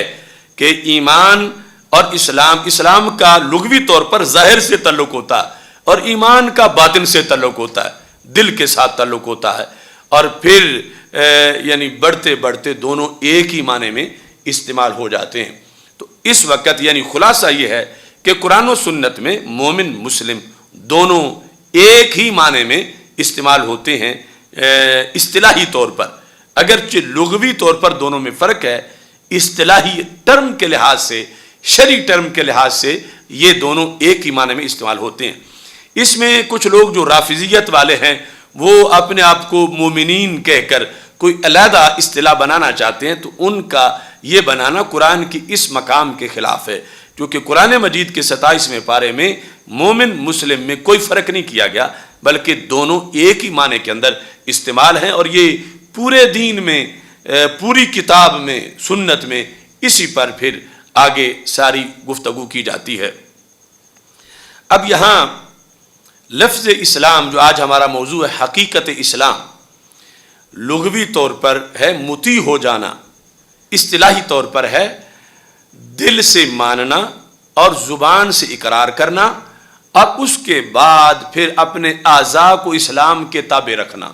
کہ ایمان اور اسلام کا لغوی طور پر ظاہر سے تعلق ہوتا ہے اور ایمان کا باطن سے تعلق ہوتا ہے، دل کے ساتھ تعلق ہوتا ہے، اور پھر یعنی بڑھتے بڑھتے دونوں ایک ہی معنی میں استعمال ہو جاتے ہیں۔ تو اس وقت یعنی خلاصہ یہ ہے کہ قرآن و سنت میں مومن مسلم دونوں ایک ہی معنی میں استعمال ہوتے ہیں اصطلاحی طور پر، اگرچہ لغوی طور پر دونوں میں فرق ہے، اصطلاحی ٹرم کے لحاظ سے، شرعی ٹرم کے لحاظ سے یہ دونوں ایک ہی معنی میں استعمال ہوتے ہیں۔ اس میں کچھ لوگ جو رافضیت والے ہیں وہ اپنے آپ کو مومنین کہہ کر کوئی علیحدہ اصطلاح بنانا چاہتے ہیں، تو ان کا یہ بنانا قرآن کی اس مقام کے خلاف ہے، کیونکہ قرآن مجید کے 27ویں پارے میں مومن مسلم میں کوئی فرق نہیں کیا گیا، بلکہ دونوں ایک ہی معنی کے اندر استعمال ہیں، اور یہ پورے دین میں پوری کتاب میں سنت میں اسی پر پھر آگے ساری گفتگو کی جاتی ہے۔ اب یہاں لفظ اسلام جو آج ہمارا موضوع ہے، حقیقت اسلام، لغوی طور پر ہے مطیع ہو جانا، اصطلاحی طور پر ہے دل سے ماننا اور زبان سے اقرار کرنا، اور اس کے بعد پھر اپنے اعضاء کو اسلام کے تابع رکھنا۔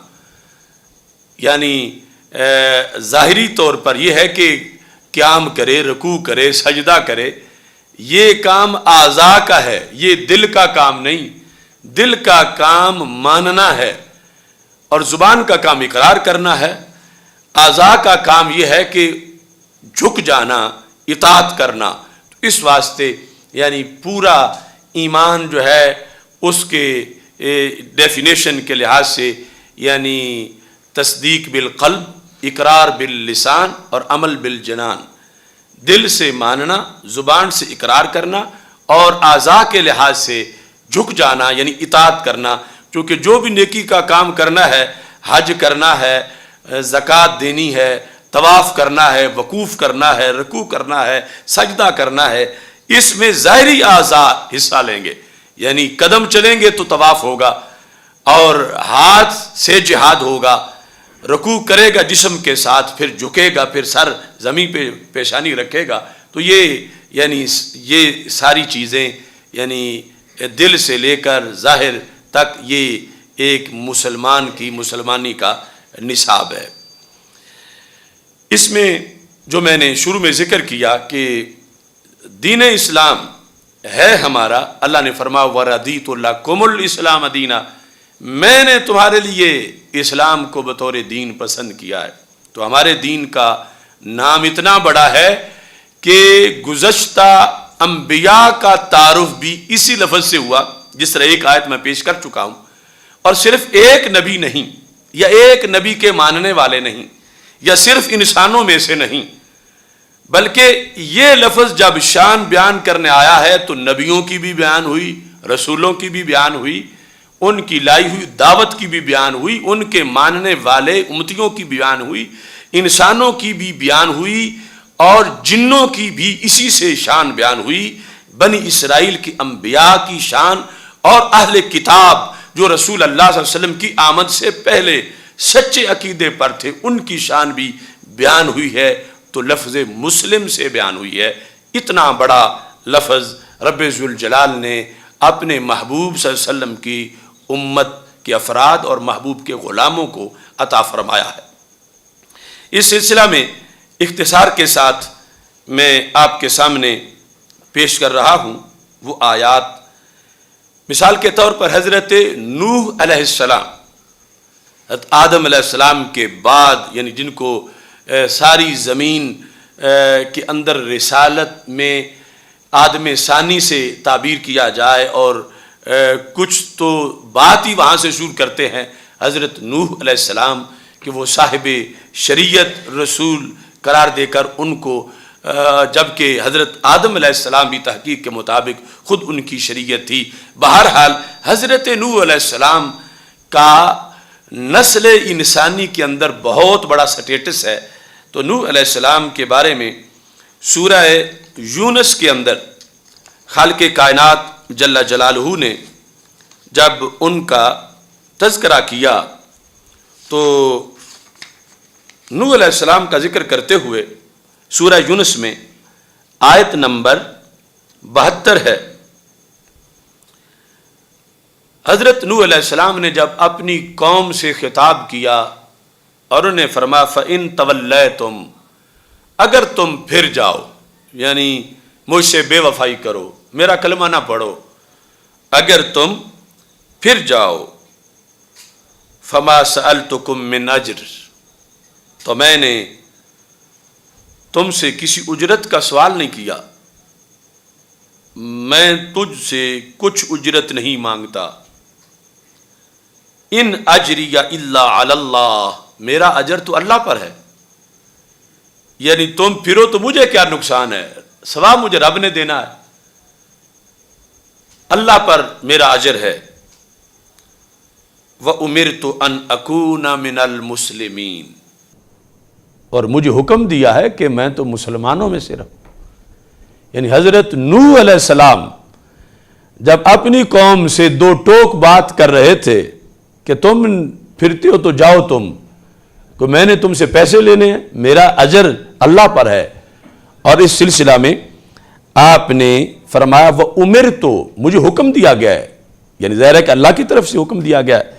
یعنی ظاہری طور پر یہ ہے کہ قیام کرے، رکوع کرے، سجدہ کرے، یہ کام اعضاء کا ہے، یہ دل کا کام نہیں۔ دل کا کام ماننا ہے اور زبان کا کام اقرار کرنا ہے۔ اعضاء کا کام یہ ہے کہ جھک جانا، اطاعت کرنا۔ اس واسطے یعنی پورا ایمان جو ہے اس کے ڈیفینیشن کے لحاظ سے یعنی تصدیق بالقلب، اقرار باللسان اور عمل بالجنان، دل سے ماننا، زبان سے اقرار کرنا اور اعضاء کے لحاظ سے جھک جانا یعنی اطاعت کرنا۔ کیونکہ جو بھی نیکی کا کام کرنا ہے، حج کرنا ہے، زکوٰۃ دینی ہے، طواف کرنا ہے، وقوف کرنا ہے، رکوع کرنا ہے، سجدہ کرنا ہے، اس میں ظاہری اعضاء حصہ لیں گے۔ یعنی قدم چلیں گے تو طواف ہوگا، اور ہاتھ سے جہاد ہوگا، رکوع کرے گا جسم کے ساتھ، پھر جھکے گا، پھر سر زمین پہ پیشانی رکھے گا۔ تو یہ ساری چیزیں یعنی دل سے لے کر ظاہر تک یہ ایک مسلمان کی مسلمانی کا نصاب ہے۔ اس میں جو میں نے شروع میں ذکر کیا کہ دین اسلام ہے ہمارا، اللہ نے فرمایا وَرَضِيتُ لَكُمُ الْإِسْلَامَ دِينًا، میں نے تمہارے لیے اسلام کو بطور دین پسند کیا ہے۔ تو ہمارے دین کا نام اتنا بڑا ہے کہ گزشتہ انبیاء کا تعارف بھی اسی لفظ سے ہوا، جس طرح ایک آیت میں پیش کر چکا ہوں، اور صرف ایک نبی نہیں، یا ایک نبی کے ماننے والے نہیں، یا صرف انسانوں میں سے نہیں، بلکہ یہ لفظ جب شان بیان کرنے آیا ہے تو نبیوں کی بھی بیان ہوئی، رسولوں کی بھی بیان ہوئی، ان کی لائی ہوئی دعوت کی بھی بیان ہوئی، ان کے ماننے والے امتیوں کی بیان ہوئی، انسانوں کی بھی بیان ہوئی، اور جنوں کی بھی اسی سے شان بیان ہوئی۔ بنی اسرائیل کی انبیاء کی شان اور اہل کتاب جو رسول اللہ صلی اللہ علیہ وسلم کی آمد سے پہلے سچے عقیدے پر تھے، ان کی شان بھی بیان ہوئی ہے۔ تو لفظ مسلم سے بیان ہوئی ہے۔ اتنا بڑا لفظ رب ذوالجلال نے اپنے محبوب صلی اللہ علیہ وسلم کی امت کے افراد اور محبوب کے غلاموں کو عطا فرمایا ہے۔ اس سلسلہ میں اختصار کے ساتھ میں آپ کے سامنے پیش کر رہا ہوں وہ آیات۔ مثال کے طور پر حضرت نوح علیہ السلام، حضرت آدم علیہ السلام کے بعد، یعنی جن کو ساری زمین کے اندر رسالت میں آدم ثانی سے تعبیر کیا جائے، اور کچھ تو بات ہی وہاں سے شروع کرتے ہیں حضرت نوح علیہ السلام کہ وہ صاحب شریعت رسول قرار دے کر ان کو، جبکہ حضرت آدم علیہ السلام بھی تحقیق کے مطابق خود ان کی شریعت تھی۔ بہرحال حضرت نوح علیہ السلام کا نسل انسانی کے اندر بہت بڑا سٹیٹس ہے۔ تو نوح علیہ السلام کے بارے میں سورہ یونس کے اندر خالق کائنات جل جلالہ نے جب ان کا تذکرہ کیا تو نوح علیہ السلام کا ذکر کرتے ہوئے سورہ یونس میں آیت نمبر 72 ہے۔ حضرت نوح علیہ السلام نے جب اپنی قوم سے خطاب کیا اور انہیں فرمایا فَإِن تَوَلَّيْتُمْ، اگر تم پھر جاؤ، یعنی مجھ سے بے وفائی کرو، میرا کلمہ نہ پڑھو، اگر تم پھر جاؤ، فَمَا سَأَلْتُكُم مِّنْ أَجْرٍ، تو میں نے تم سے کسی اجرت کا سوال نہیں کیا، میں تجھ سے کچھ اجرت نہیں مانگتا، ان اجری الا علی اللہ، میرا اجر تو اللہ پر ہے، یعنی تم پھرو تو مجھے کیا نقصان ہے، ثواب مجھے رب نے دینا ہے، اللہ پر میرا اجر ہے۔ وَأُمِرْتُ أَنْ أَكُونَ مِنَ الْمُسْلِمِينَ، اور مجھے حکم دیا ہے کہ میں تو مسلمانوں میں سے رہوں. یعنی حضرت نوح علیہ السلام جب اپنی قوم سے دو ٹوک بات کر رہے تھے کہ تم پھرتے ہو تو جاؤ تم کہ میں نے تم سے پیسے لینے ہیں, میرا اجر اللہ پر ہے. اور اس سلسلہ میں آپ نے فرمایا وہ عمر تو مجھے حکم دیا گیا ہے, یعنی ظاہر ہے کہ اللہ کی طرف سے حکم دیا گیا ہے.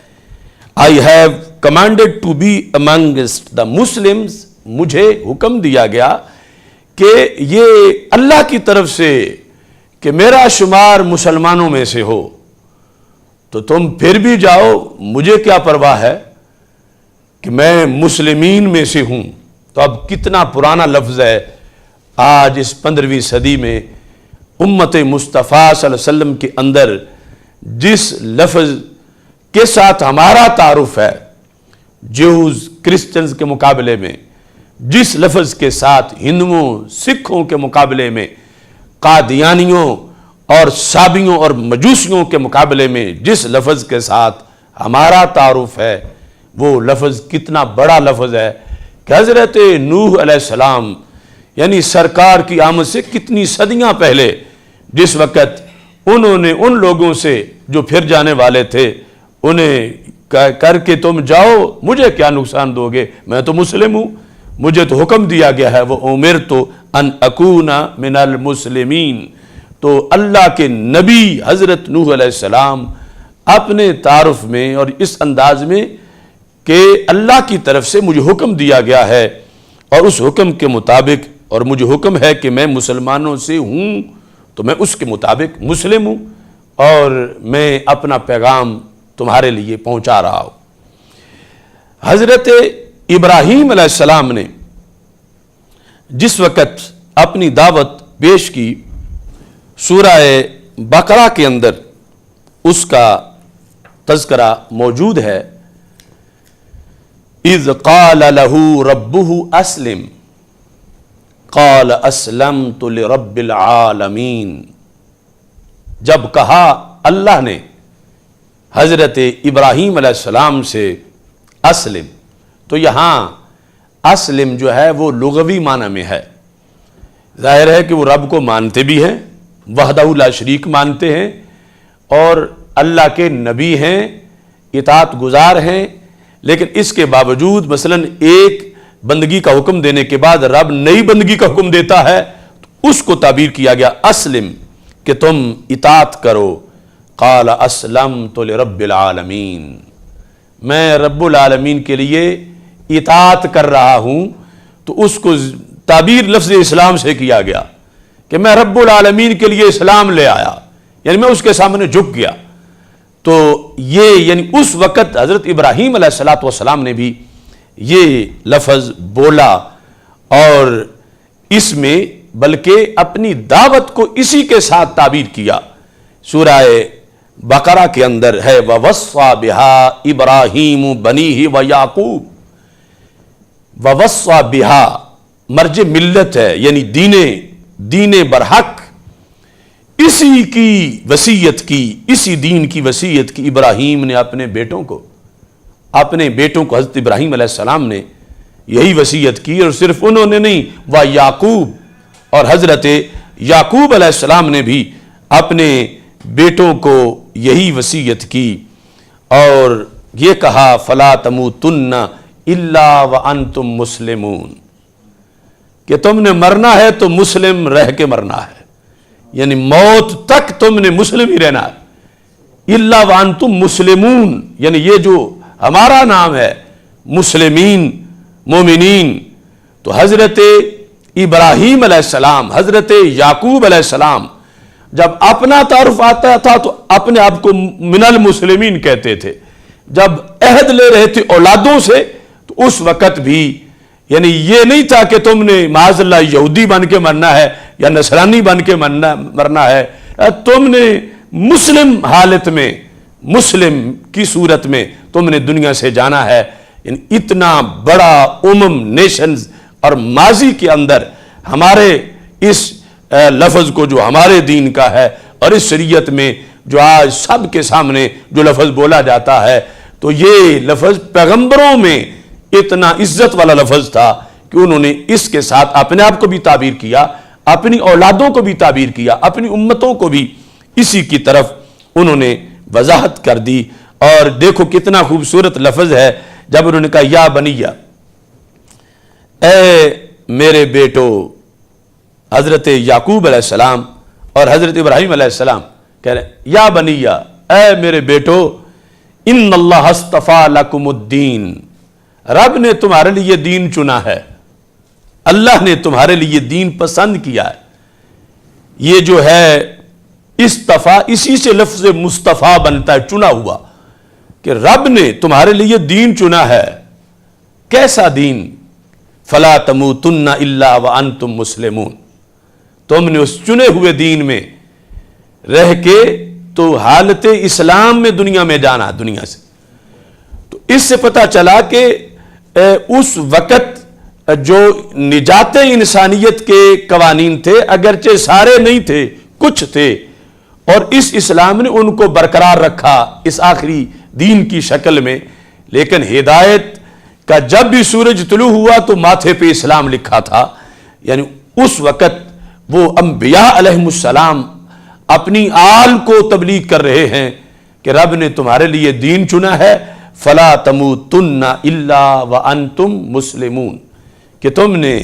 I have commanded to be amongst the Muslims, مجھے حکم دیا گیا کہ یہ اللہ کی طرف سے کہ میرا شمار مسلمانوں میں سے ہو, تو تم پھر بھی جاؤ, مجھے کیا پرواہ ہے کہ میں مسلمین میں سے ہوں. تو اب کتنا پرانا لفظ ہے. آج اس 15ویں صدی میں امت مصطفیٰ صلی اللہ علیہ وسلم کے اندر جس لفظ کے ساتھ ہمارا تعارف ہے جوز کرسچنز کے مقابلے میں, جس لفظ کے ساتھ ہندوؤں سکھوں کے مقابلے میں, قادیانیوں اور صابیوں اور مجوسیوں کے مقابلے میں جس لفظ کے ساتھ ہمارا تعارف ہے, وہ لفظ کتنا بڑا لفظ ہے کہ حضرت نوح علیہ السلام یعنی سرکار کی آمد سے کتنی صدیاں پہلے, جس وقت انہوں نے ان لوگوں سے جو پھر جانے والے تھے انہیں کر کے تم جاؤ, مجھے کیا نقصان دو گے, میں تو مسلم ہوں, مجھے تو حکم دیا گیا ہے وہ امرت ان اکون من المسلمین. تو اللہ کے نبی حضرت نوح علیہ السلام اپنے تعارف میں اور اس انداز میں کہ اللہ کی طرف سے مجھے حکم دیا گیا ہے اور اس حکم کے مطابق, اور مجھے حکم ہے کہ میں مسلمانوں سے ہوں تو میں اس کے مطابق مسلم ہوں اور میں اپنا پیغام تمہارے لیے پہنچا رہا ہوں. حضرت ابراہیم علیہ السلام نے جس وقت اپنی دعوت پیش کی, سورہ بقرہ کے اندر اس کا تذکرہ موجود ہے. اذ قال له ربه اسلم قال اسلمت لرب العالمین. جب کہا اللہ نے حضرت ابراہیم علیہ السلام سے اسلم, تو یہاں اسلم جو ہے وہ لغوی معنی میں ہے. ظاہر ہے کہ وہ رب کو مانتے بھی ہیں, وحدہ لا شریک مانتے ہیں, اور اللہ کے نبی ہیں, اطاعت گزار ہیں, لیکن اس کے باوجود مثلا ایک بندگی کا حکم دینے کے بعد رب نئی بندگی کا حکم دیتا ہے تو اس کو تعبیر کیا گیا اسلم کہ تم اطاعت کرو. قال اسلمت لرب العالمین, میں رب العالمین کے لیے اطاعت کر رہا ہوں. تو اس کو تعبیر لفظ اسلام سے کیا گیا کہ میں رب العالمین کے لیے اسلام لے آیا, یعنی میں اس کے سامنے جھک گیا. تو یہ یعنی اس وقت حضرت ابراہیم علیہ السلام نے بھی یہ لفظ بولا, اور اس میں بلکہ اپنی دعوت کو اسی کے ساتھ تعبیر کیا. سورہ بقرہ کے اندر ہے وَوَصَّى بِهَا إِبْرَاهِيمُ بَنِيهِ وَيَعْقُوبُ. وَوَصَّى بِهَا مرج ملت ہے, یعنی دین برحق, اسی کی وصیت کی, اسی دین کی وصیت کی ابراہیم نے اپنے بیٹوں کو حضرت ابراہیم علیہ السلام نے یہی وصیت کی. اور صرف انہوں نے نہیں, وَيَعْقُوبُ, اور حضرت یعقوب علیہ السلام نے بھی اپنے بیٹوں کو یہی وصیت کی, اور یہ کہا فَلَا تَمُوتُنَّ إِلَّا وَأَنْتُمْ مُسْلِمُونَ, کہ تم نے مرنا ہے تو مسلم رہ کے مرنا ہے, یعنی موت تک تم نے مسلم ہی رہنا ہے. إِلَّا وَأَنْتُمْ مُسْلِمُونَ, یعنی یہ جو ہمارا نام ہے مسلمین مومنین. تو حضرت ابراہیم علیہ السلام, حضرت یعقوب علیہ السلام جب اپنا تعارف آتا تھا تو اپنے آپ کو من المسلمین کہتے تھے. جب عہد لے رہے تھے اولادوں سے تو اس وقت بھی یعنی یہ نہیں تھا کہ تم نے معاذ اللہ یہودی بن کے مرنا ہے یا نصرانی بن کے مرنا ہے, تم نے مسلم حالت میں, مسلم کی صورت میں تم نے دنیا سے جانا ہے. اتنا بڑا نیشنز اور ماضی کے اندر ہمارے اس لفظ کو جو ہمارے دین کا ہے اور اس شریعت میں جو آج سب کے سامنے جو لفظ بولا جاتا ہے, تو یہ لفظ پیغمبروں میں اتنا عزت والا لفظ تھا کہ انہوں نے اس کے ساتھ اپنے آپ کو بھی تعبیر کیا، اپنی اولادوں کو بھی تعبیر کیا، اپنی امتوں کو بھی اسی کی طرف انہوں نے وضاحت کر دی۔ اور دیکھو کتنا خوبصورت لفظ ہے جب انہوں نے کہا یا بنیہ، اے میرے بیٹو، حضرت یعقوب علیہ السلام اور حضرت ابراہیم علیہ السلام کہہ رہے ہیں یا بنیہ، اے میرے بیٹو، ان اللہ اصطفیٰ لکم الدین، رب نے تمہارے لیے دین چنا ہے، اللہ نے تمہارے لیے دین پسند کیا ہے۔ یہ جو ہے استفا، اسی سے لفظ مصطفیٰ بنتا ہے، چنا ہوا، کہ رب نے تمہارے لیے دین چنا ہے۔ کیسا دین؟ فلا تموتن الا وانتم مسلمون، تم نے اس چنے ہوئے دین میں رہ کے تو حالت اسلام میں دنیا میں جانا، دنیا سے۔ تو اس سے پتہ چلا کہ اس وقت جو نجات انسانیت کے قوانین تھے، اگرچہ سارے نہیں تھے، کچھ تھے، اور اس اسلام نے ان کو برقرار رکھا اس آخری دین کی شکل میں۔ لیکن ہدایت کا جب بھی سورج طلوع ہوا تو ماتھے پہ اسلام لکھا تھا، یعنی اس وقت وہ انبیاء علیہم السلام اپنی آل کو تبلیغ کر رہے ہیں کہ رب نے تمہارے لیے دین چنا ہے، فلا تموتن الا وانتم مسلمون، کہ تم نے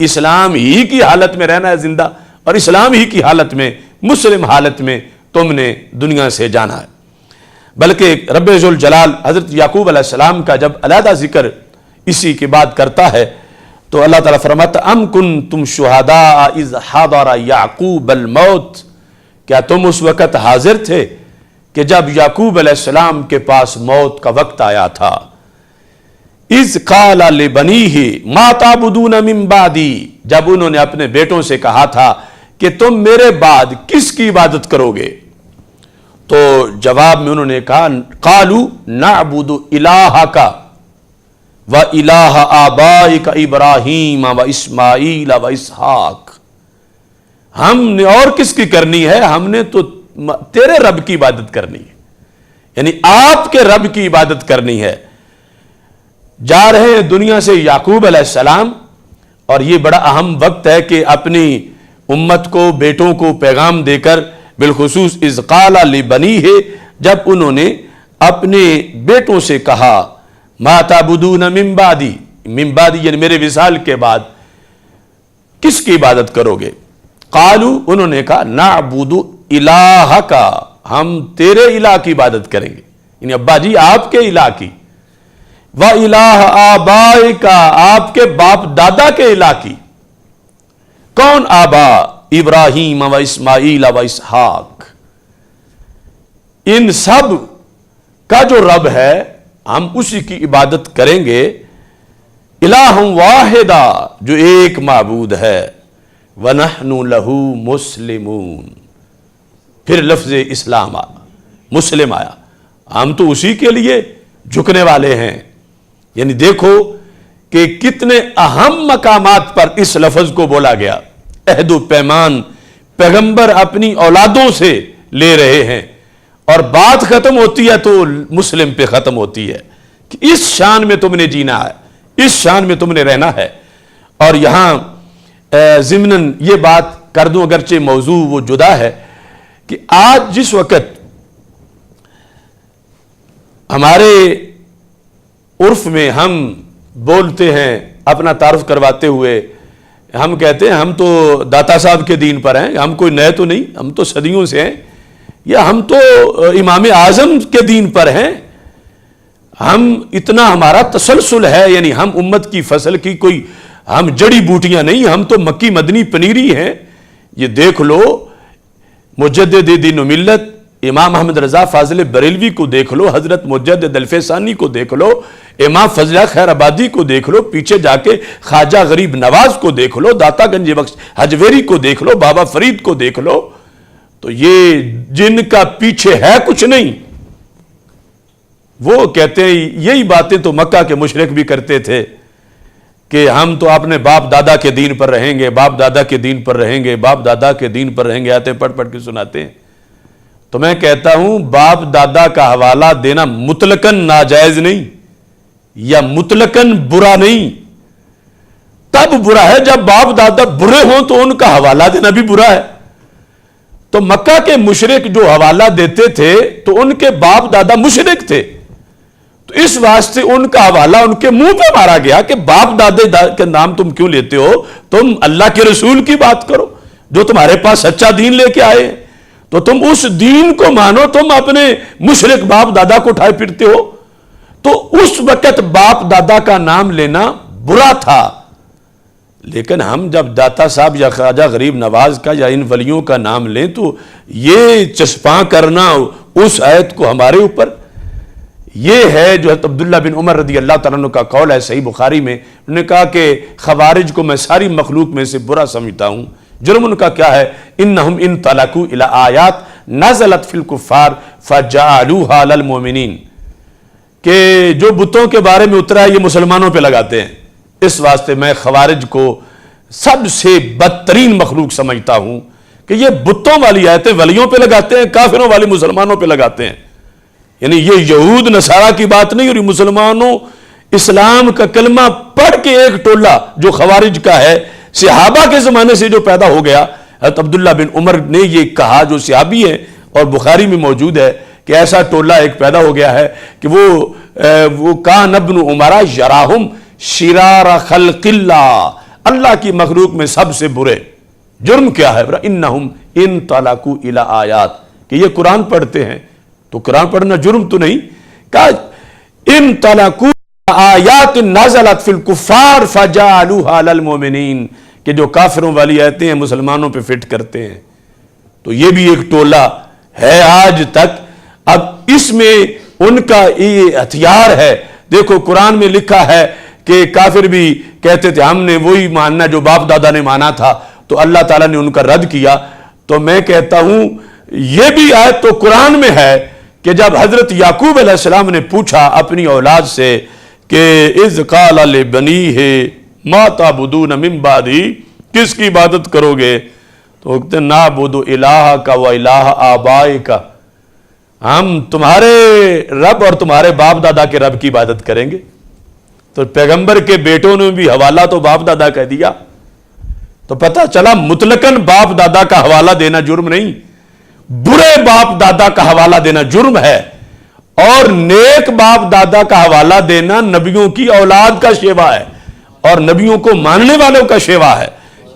اسلام ہی کی حالت میں رہنا ہے زندہ، اور اسلام ہی کی حالت میں، مسلم حالت میں تم نے دنیا سے جانا ہے۔ بلکہ رب ذوالجلال حضرت یعقوب علیہ السلام کا جب علیحدہ ذکر اسی کے بعد کرتا ہے تو اللہ تعالیٰ فرماتا ام کنتم شہداء اذ حضر یعقوب الموت، کیا تم اس وقت حاضر تھے کہ جب یعقوب علیہ السلام کے پاس موت کا وقت آیا تھا؟ اذ قال لبنیہ ما تعبدون من بعدی، جب انہوں نے اپنے بیٹوں سے کہا تھا کہ تم میرے بعد کس کی عبادت کرو گے؟ تو جواب میں انہوں نے کہا قالوا نعبد الہک و الہ آبائک ابراہیم و اسماعیل و اسحاق، ہم نے اور کس کی کرنی ہے؟ ہم نے تو تیرے رب کی عبادت کرنی ہے، یعنی آپ کے رب کی عبادت کرنی ہے۔ جا رہے ہیں دنیا سے یعقوب علیہ السلام، اور یہ بڑا اہم وقت ہے کہ اپنی امت کو، بیٹوں کو پیغام دے کر، بالخصوص اذ قال لبنیہ، جب انہوں نے اپنے بیٹوں سے کہا ما تعبدون من بعدی، من بعدی یعنی میرے وصال کے بعد کس کی عبادت کرو گے؟ قالوا، انہوں نے کہا نعبد الہک، ہم تیرے الہ کی عبادت کریں گے، یعنی ابا جی آپ کے الہ کی، وَإِلَٰهَ آبَائِكَ، آپ کے باپ دادا کے الہ کی۔ کون آبا؟ ابراہیم و اسماعیل و اسحاق، ان سب کا جو رب ہے ہم اسی کی عبادت کریں گے۔ الہ واحدہ، جو ایک معبود ہے، وَنَحْنُ لَهُ مُسْلِمُونَ، پھر لفظ اسلام آیا، مسلم آیا، ہم تو اسی کے لیے جھکنے والے ہیں۔ یعنی دیکھو کہ کتنے اہم مقامات پر اس لفظ کو بولا گیا۔ عہد و پیمان پیغمبر اپنی اولادوں سے لے رہے ہیں، اور بات ختم ہوتی ہے تو مسلم پہ ختم ہوتی ہے کہ اس شان میں تم نے جینا ہے، اس شان میں تم نے رہنا ہے۔ اور یہاں ضمناً یہ بات کر دوں، اگرچہ موضوع وہ جدا ہے، کہ آج جس وقت ہمارے عرف میں ہم بولتے ہیں، اپنا تعارف کرواتے ہوئے ہم کہتے ہیں ہم تو داتا صاحب کے دین پر ہیں، ہم کوئی نئے تو نہیں، ہم تو صدیوں سے ہیں، یا ہم تو امام اعظم کے دین پر ہیں، ہم اتنا ہمارا تسلسل ہے، یعنی ہم امت کی فصل کی کوئی ہم جڑی بوٹیاں نہیں، ہم تو مکی مدنی پنیری ہیں۔ یہ دیکھ لو مجدد دین و ملت امام احمد رضا فاضل بریلوی کو دیکھ لو، حضرت مجدد الف ثانی کو دیکھ لو، امام فضلہ خیر آبادی کو دیکھ لو، پیچھے جا کے خواجہ غریب نواز کو دیکھ لو، داتا گنج بخش حجویری کو دیکھ لو، بابا فرید کو دیکھ لو، تو یہ جن کا پیچھے ہے کچھ نہیں، وہ کہتے ہیں یہی باتیں تو مکہ کے مشرک بھی کرتے تھے کہ ہم تو اپنے باپ دادا کے دین پر رہیں گے، باپ دادا کے دین پر رہیں گے، باپ دادا کے دین پر رہیں گے، آتے پڑھ پڑھ کے سناتے ہیں۔ تو میں کہتا ہوں باپ دادا کا حوالہ دینا مطلقاً ناجائز نہیں یا مطلقاً برا نہیں، تب برا ہے جب باپ دادا برے ہوں تو ان کا حوالہ دینا بھی برا ہے. تو مکہ کے مشرک جو حوالہ دیتے تھے تو ان کے باپ دادا مشرک تھے، تو اس واسطے ان کا حوالہ ان کے منہ پہ مارا گیا کہ باپ دادے کے نام تم کیوں لیتے ہو، تم اللہ کے رسول کی بات کرو جو تمہارے پاس سچا دین لے کے آئے، تو تم اس دین کو مانو، تم اپنے مشرک باپ دادا کو اٹھائے پھرتے ہو. تو اس وقت باپ دادا کا نام لینا برا تھا. لیکن ہم جب داتا صاحب یا خواجہ غریب نواز کا یا ان ولیوں کا نام لیں تو یہ چسپاں کرنا اس آیت کو ہمارے اوپر، یہ ہے جو حضرت عبداللہ بن عمر رضی اللہ تعالیٰ عنہ کا قول ہے صحیح بخاری میں. انہوں نے کہا کہ خوارج کو میں ساری مخلوق میں سے برا سمجھتا ہوں. جرم ان کا کیا ہے؟ انہم ان طلقوا الی آیات نزلت فی الکفار فجعلوها للمؤمنین، کہ جو بتوں کے بارے میں اترا ہے یہ مسلمانوں پہ لگاتے ہیں. اس واسطے میں خوارج کو سب سے بدترین مخلوق سمجھتا ہوں کہ یہ بتوں والی آیتیں ولیوں پہ لگاتے ہیں، کافروں والی مسلمانوں پہ لگاتے ہیں. یعنی یہ یہود نصارہ کی بات نہیں، اور یہ مسلمانوں اسلام کا کلمہ پڑھ کے ایک ٹولہ جو خوارج کا ہے صحابہ کے زمانے سے جو پیدا ہو گیا. حضرت عبداللہ بن عمر نے یہ کہا جو صحابی ہیں اور بخاری میں موجود ہے کہ ایسا ٹولہ ایک پیدا ہو گیا ہے کہ وہ کان ابن عمرہ یراہم شرار خلق اللہ، اللہ کی مخلوق میں سب سے برے. جرم کیا ہے؟ انہم ان طلقوا الی آیات، کہ یہ قرآن پڑھتے ہیں. تو قرآن پڑھنا جرم تو نہیں، کہا ان طلقوا آیات نازلت فی الکفار فجعلوها للمؤمنین، کہ جو کافروں والی آیتیں ہیں مسلمانوں پہ فٹ کرتے ہیں. تو یہ بھی ایک ٹولہ ہے آج تک. اب اس میں ان کا یہ ہتھیار ہے. دیکھو قرآن میں لکھا ہے کہ کافر بھی کہتے تھے ہم نے وہی ماننا جو باپ دادا نے مانا تھا، تو اللہ تعالیٰ نے ان کا رد کیا. تو میں کہتا ہوں یہ بھی آیت تو قرآن میں ہے کہ جب حضرت یعقوب علیہ السلام نے پوچھا اپنی اولاد سے کہ اذ قال لبنیہ ما تعبدون من بعدی، کس کی عبادت کرو گے؟ تو کہتے ہیں نعبد الہک و الہ آبائک، ہم تمہارے رب اور تمہارے باپ دادا کے رب کی عبادت کریں گے. تو پیغمبر کے بیٹوں نے بھی حوالہ تو باپ دادا کہہ دیا. تو پتہ چلا مطلقاً باپ دادا کا حوالہ دینا جرم نہیں، برے باپ دادا کا حوالہ دینا جرم ہے. اور نیک باپ دادا کا حوالہ دینا نبیوں کی اولاد کا شیوا ہے اور نبیوں کو ماننے والوں کا شیوا ہے.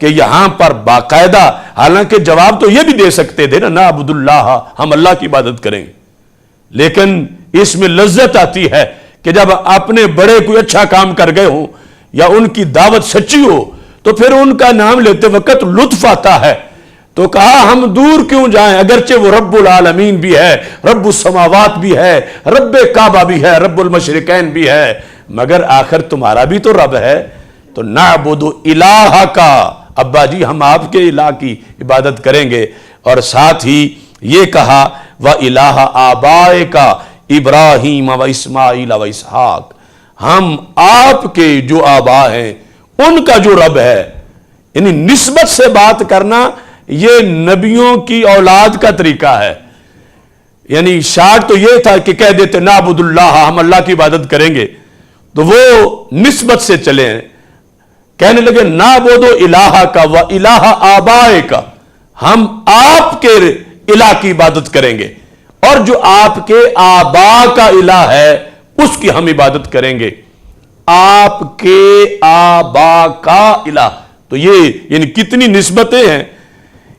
کہ یہاں پر باقاعدہ، حالانکہ جواب تو یہ بھی دے سکتے تھے نا نعبد اللہ، ہم اللہ کی عبادت کریں گے، لیکن اس میں لذت آتی ہے کہ جب اپنے بڑے کوئی اچھا کام کر گئے ہوں یا ان کی دعوت سچی ہو تو پھر ان کا نام لیتے وقت لطف آتا ہے. تو کہا ہم دور کیوں جائیں، اگرچہ وہ رب العالمین بھی ہے، رب السماوات بھی ہے، رب کعبہ بھی ہے، رب المشرقین بھی ہے، مگر آخر تمہارا بھی تو رب ہے. تو نعبد الہ کا، ابا جی ہم آپ کے الہ کی عبادت کریں گے. اور ساتھ ہی یہ کہا وَإِلَٰهَ آبَائِكَ ابراہیم و اسماعیل و اسحاق، ہم آپ کے جو آبا ہیں ان کا جو رب ہے. یعنی نسبت سے بات کرنا یہ نبیوں کی اولاد کا طریقہ ہے. یعنی شاٹ تو یہ تھا کہ کہہ دیتے نعبد اللہ، ہم اللہ کی عبادت کریں گے، تو وہ نسبت سے چلے ہیں. کہنے لگے نعبد الہ کا و الہ آبائے کا، ہم آپ کے الہ کی عبادت کریں گے اور جو آپ کے آبا کا الہ ہے اس کی ہم عبادت کریں گے. آپ کے آبا کا الہ، تو یہ یعنی کتنی نسبتیں ہیں.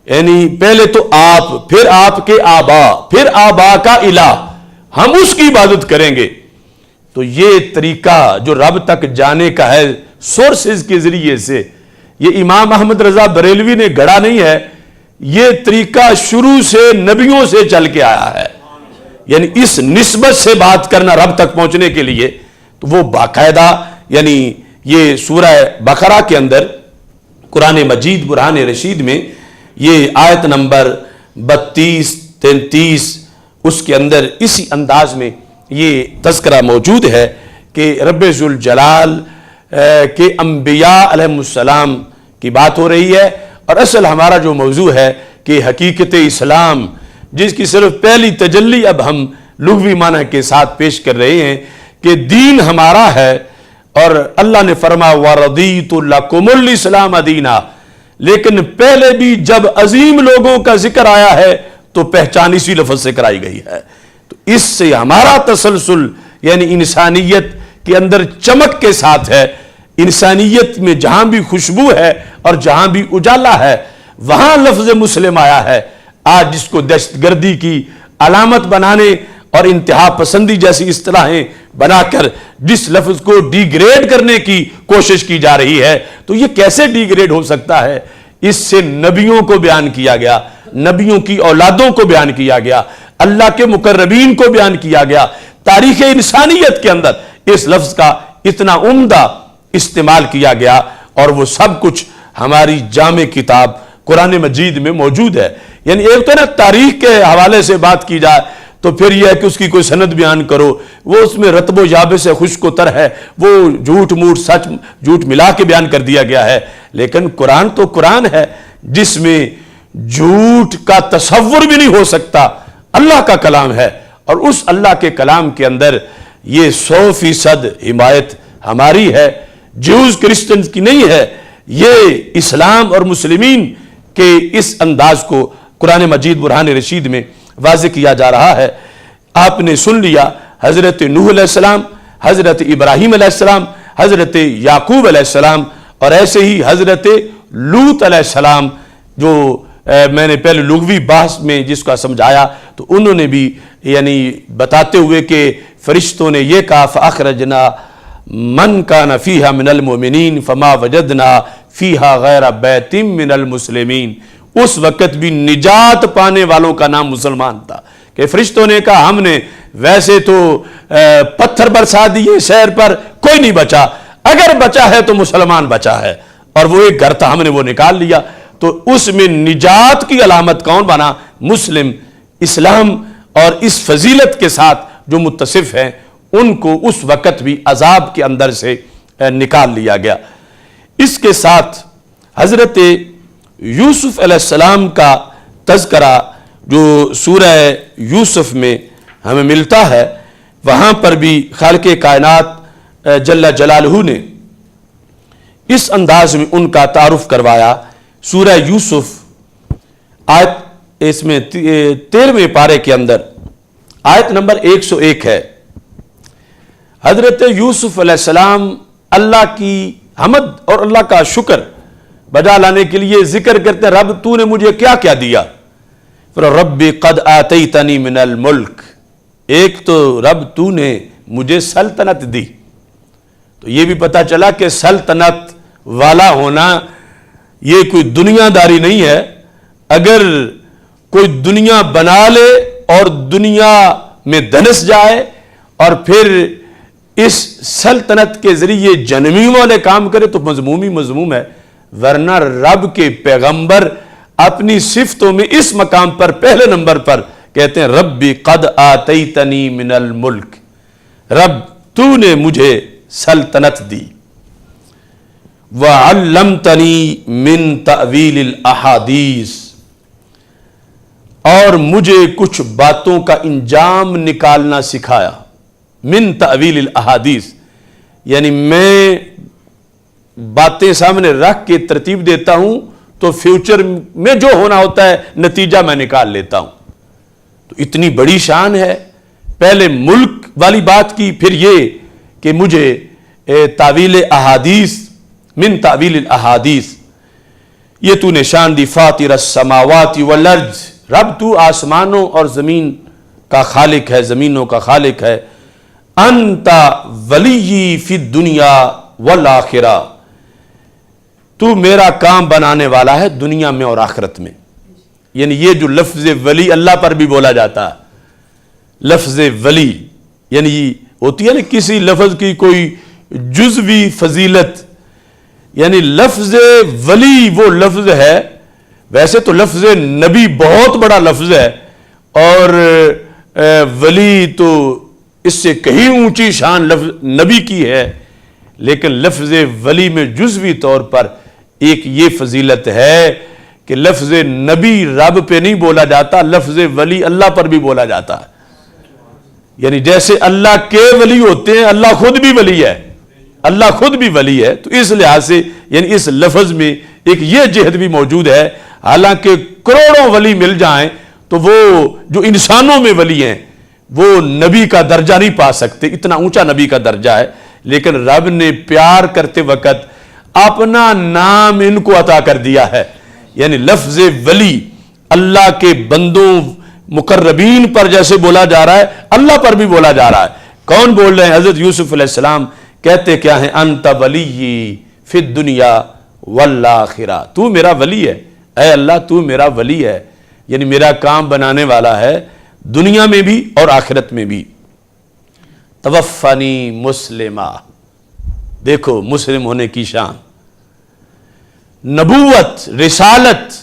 یعنی پہلے تو آپ، پھر آپ کے آبا، پھر آبا کا الہ، ہم اس کی عبادت کریں گے. تو یہ طریقہ جو رب تک جانے کا ہے سورسز کے ذریعے سے، یہ امام احمد رضا بریلوی نے گڑا نہیں ہے، یہ طریقہ شروع سے نبیوں سے چل کے آیا ہے. یعنی اس نسبت سے بات کرنا رب تک پہنچنے کے لیے، تو وہ باقاعدہ یعنی یہ سورہ بقرہ کے اندر قرآن مجید برہان رشید میں یہ آیت نمبر 32-33 اس کے اندر اسی انداز میں یہ تذکرہ موجود ہے کہ رب ذوالجلال کے انبیاء علیہ السلام کی بات ہو رہی ہے. اور اصل ہمارا جو موضوع ہے کہ حقیقت اسلام، جس کی صرف پہلی تجلی اب ہم لغوی معنی کے ساتھ پیش کر رہے ہیں کہ دین ہمارا ہے اور اللہ نے فرمایا وَرَضِيتُ لَكُمُ الْإِسْلَامَ دِينًا، لیکن پہلے بھی جب عظیم لوگوں کا ذکر آیا ہے تو پہچان اسی لفظ سے کرائی گئی ہے۔ تو اس سے ہمارا تسلسل یعنی انسانیت کے اندر چمک کے ساتھ ہے۔ انسانیت میں جہاں بھی خوشبو ہے اور جہاں بھی اجالا ہے وہاں لفظ مسلم آیا ہے۔ آج جس کو دہشت گردی کی علامت بنانے اور انتہا پسندی جیسی اصطلاحیں بنا کر جس لفظ کو ڈی گریڈ کرنے کی کوشش کی جا رہی ہے، تو یہ کیسے ڈی گریڈ ہو سکتا ہے؟ اس سے نبیوں کو بیان کیا گیا، نبیوں کی اولادوں کو بیان کیا گیا، اللہ کے مقربین کو بیان کیا گیا۔ تاریخ انسانیت کے اندر اس لفظ کا اتنا عمدہ استعمال کیا گیا اور وہ سب کچھ ہماری جامع کتاب قرآن مجید میں موجود ہے۔ یعنی ایک تو نا تاریخ کے حوالے سے بات کی جائے تو پھر یہ ہے کہ اس کی کوئی سند بیان کرو، وہ اس میں رطب و یابس ہے، خشک و تر ہے، وہ جھوٹ موٹ سچ جھوٹ ملا کے بیان کر دیا گیا ہے۔ لیکن قرآن تو قرآن ہے جس میں جھوٹ کا تصور بھی نہیں ہو سکتا، اللہ کا کلام ہے، اور اس اللہ کے کلام کے اندر یہ 100% حمایت ہماری ہے، جیوز کرسچنز کی نہیں ہے۔ یہ اسلام اور مسلمین کے اس انداز کو قرآن مجید برہان رشید میں واضح کیا جا رہا ہے۔ آپ نے سن لیا حضرت نوح علیہ السلام، حضرت ابراہیم علیہ السلام، حضرت یعقوب علیہ السلام، اور ایسے ہی حضرت لوط علیہ السلام، جو میں نے پہلے لغوی بحث میں جس کا سمجھایا تو انہوں نے بھی یعنی بتاتے ہوئے کہ فرشتوں نے یہ کہا فَأَخْرَجْنَا مَنْ كَانَ فِيهَا مِنَ الْمُؤْمِنِينَ فَمَا وَجَدْنَا فِيهَا غَيْرَ بَيْتٍ مِنَ الْمُسْلِمِينَ۔ اس وقت بھی نجات پانے والوں کا نام مسلمان تھا کہ فرشتوں نے کہا ہم نے ویسے تو پتھر برسا دیے شہر پر، کوئی نہیں بچا، اگر بچا ہے تو مسلمان بچا ہے، اور وہ ایک گھر تھا ہم نے وہ نکال لیا۔ تو اس میں نجات کی علامت کون بنا؟ مسلم۔ اسلام اور اس فضیلت کے ساتھ جو متصف ہیں ان کو اس وقت بھی عذاب کے اندر سے نکال لیا گیا۔ اس کے ساتھ حضرت یوسف علیہ السلام کا تذکرہ جو سورہ یوسف میں ہمیں ملتا ہے، وہاں پر بھی خالق کائنات جل جلالہ نے اس انداز میں ان کا تعارف کروایا۔ سورہ یوسف آیت اس میں 13ویں پارے کے اندر آیت نمبر 101 ہے۔ حضرت یوسف علیہ السلام اللہ کی حمد اور اللہ کا شکر بجا لانے کے لیے ذکر کرتے ہیں، رب تو نے مجھے کیا کیا دیا؟ پھر رب قد آتیتنی من الملک، ایک تو رب تو نے مجھے سلطنت دی۔ تو یہ بھی پتا چلا کہ سلطنت والا ہونا یہ کوئی دنیا داری نہیں ہے۔ اگر کوئی دنیا بنا لے اور دنیا میں دنس جائے اور پھر اس سلطنت کے ذریعے جنمی والے کام کرے تو مذموم ہی مذموم ہے، ورنہ رب کے پیغمبر اپنی صفتوں میں اس مقام پر پہلے نمبر پر کہتے ہیں ربی قد آتیتنی من الملک، رب تو نے مجھے سلطنت دی، وَعَلَّمْتَنِي مِن تَأْوِيلِ الْأَحَادِيثِ، اور مجھے کچھ باتوں کا انجام نکالنا سکھایا۔ من تأویل الاحادیث یعنی میں باتیں سامنے رکھ کے ترتیب دیتا ہوں تو فیوچر میں جو ہونا ہوتا ہے نتیجہ میں نکال لیتا ہوں۔ تو اتنی بڑی شان ہے، پہلے ملک والی بات کی، پھر یہ کہ مجھے تاویل احادیث، من تاویل الاحادیث، یہ تو نے شان دی۔ فاطر السماوات والارض، رب تو آسمانوں اور زمین کا خالق ہے، زمینوں کا خالق ہے۔ انت ولی فی الدنیا والآخرہ، تو میرا کام بنانے والا ہے دنیا میں اور آخرت میں۔ یعنی یہ جو لفظ ولی اللہ پر بھی بولا جاتا ہے، لفظ ولی یعنی ہوتی ہے نا کسی لفظ کی کوئی جزوی فضیلت، یعنی لفظ ولی وہ لفظ ہے، ویسے تو لفظ نبی بہت بڑا لفظ ہے اور ولی تو اس سے کہیں اونچی شان لفظ نبی کی ہے، لیکن لفظ ولی میں جزوی طور پر ایک یہ فضیلت ہے کہ لفظ نبی رب پہ نہیں بولا جاتا، لفظ ولی اللہ پر بھی بولا جاتا ہے۔ یعنی جیسے اللہ کے ولی ہوتے ہیں، اللہ خود بھی ولی ہے، اللہ خود بھی ولی ہے، تو اس لحاظ سے یعنی اس لفظ میں ایک یہ جہت بھی موجود ہے، حالانکہ کروڑوں ولی مل جائیں تو وہ جو انسانوں میں ولی ہیں وہ نبی کا درجہ نہیں پا سکتے، اتنا اونچا نبی کا درجہ ہے، لیکن رب نے پیار کرتے وقت اپنا نام ان کو عطا کر دیا ہے. یعنی لفظ ولی اللہ کے بندوں مقربین پر جیسے بولا جا رہا ہے، اللہ پر بھی بولا جا رہا ہے. کون بول رہے ہیں؟ حضرت یوسف علیہ السلام کہتے کیا ہیں؟ انت ولی فی الدنیا والآخرہ، تو میرا ولی ہے، اے اللہ تو میرا ولی ہے، یعنی میرا کام بنانے والا ہے دنیا میں بھی اور آخرت میں بھی. توفنی مسلمہ، دیکھو مسلم ہونے کی شان، نبوت، رسالت،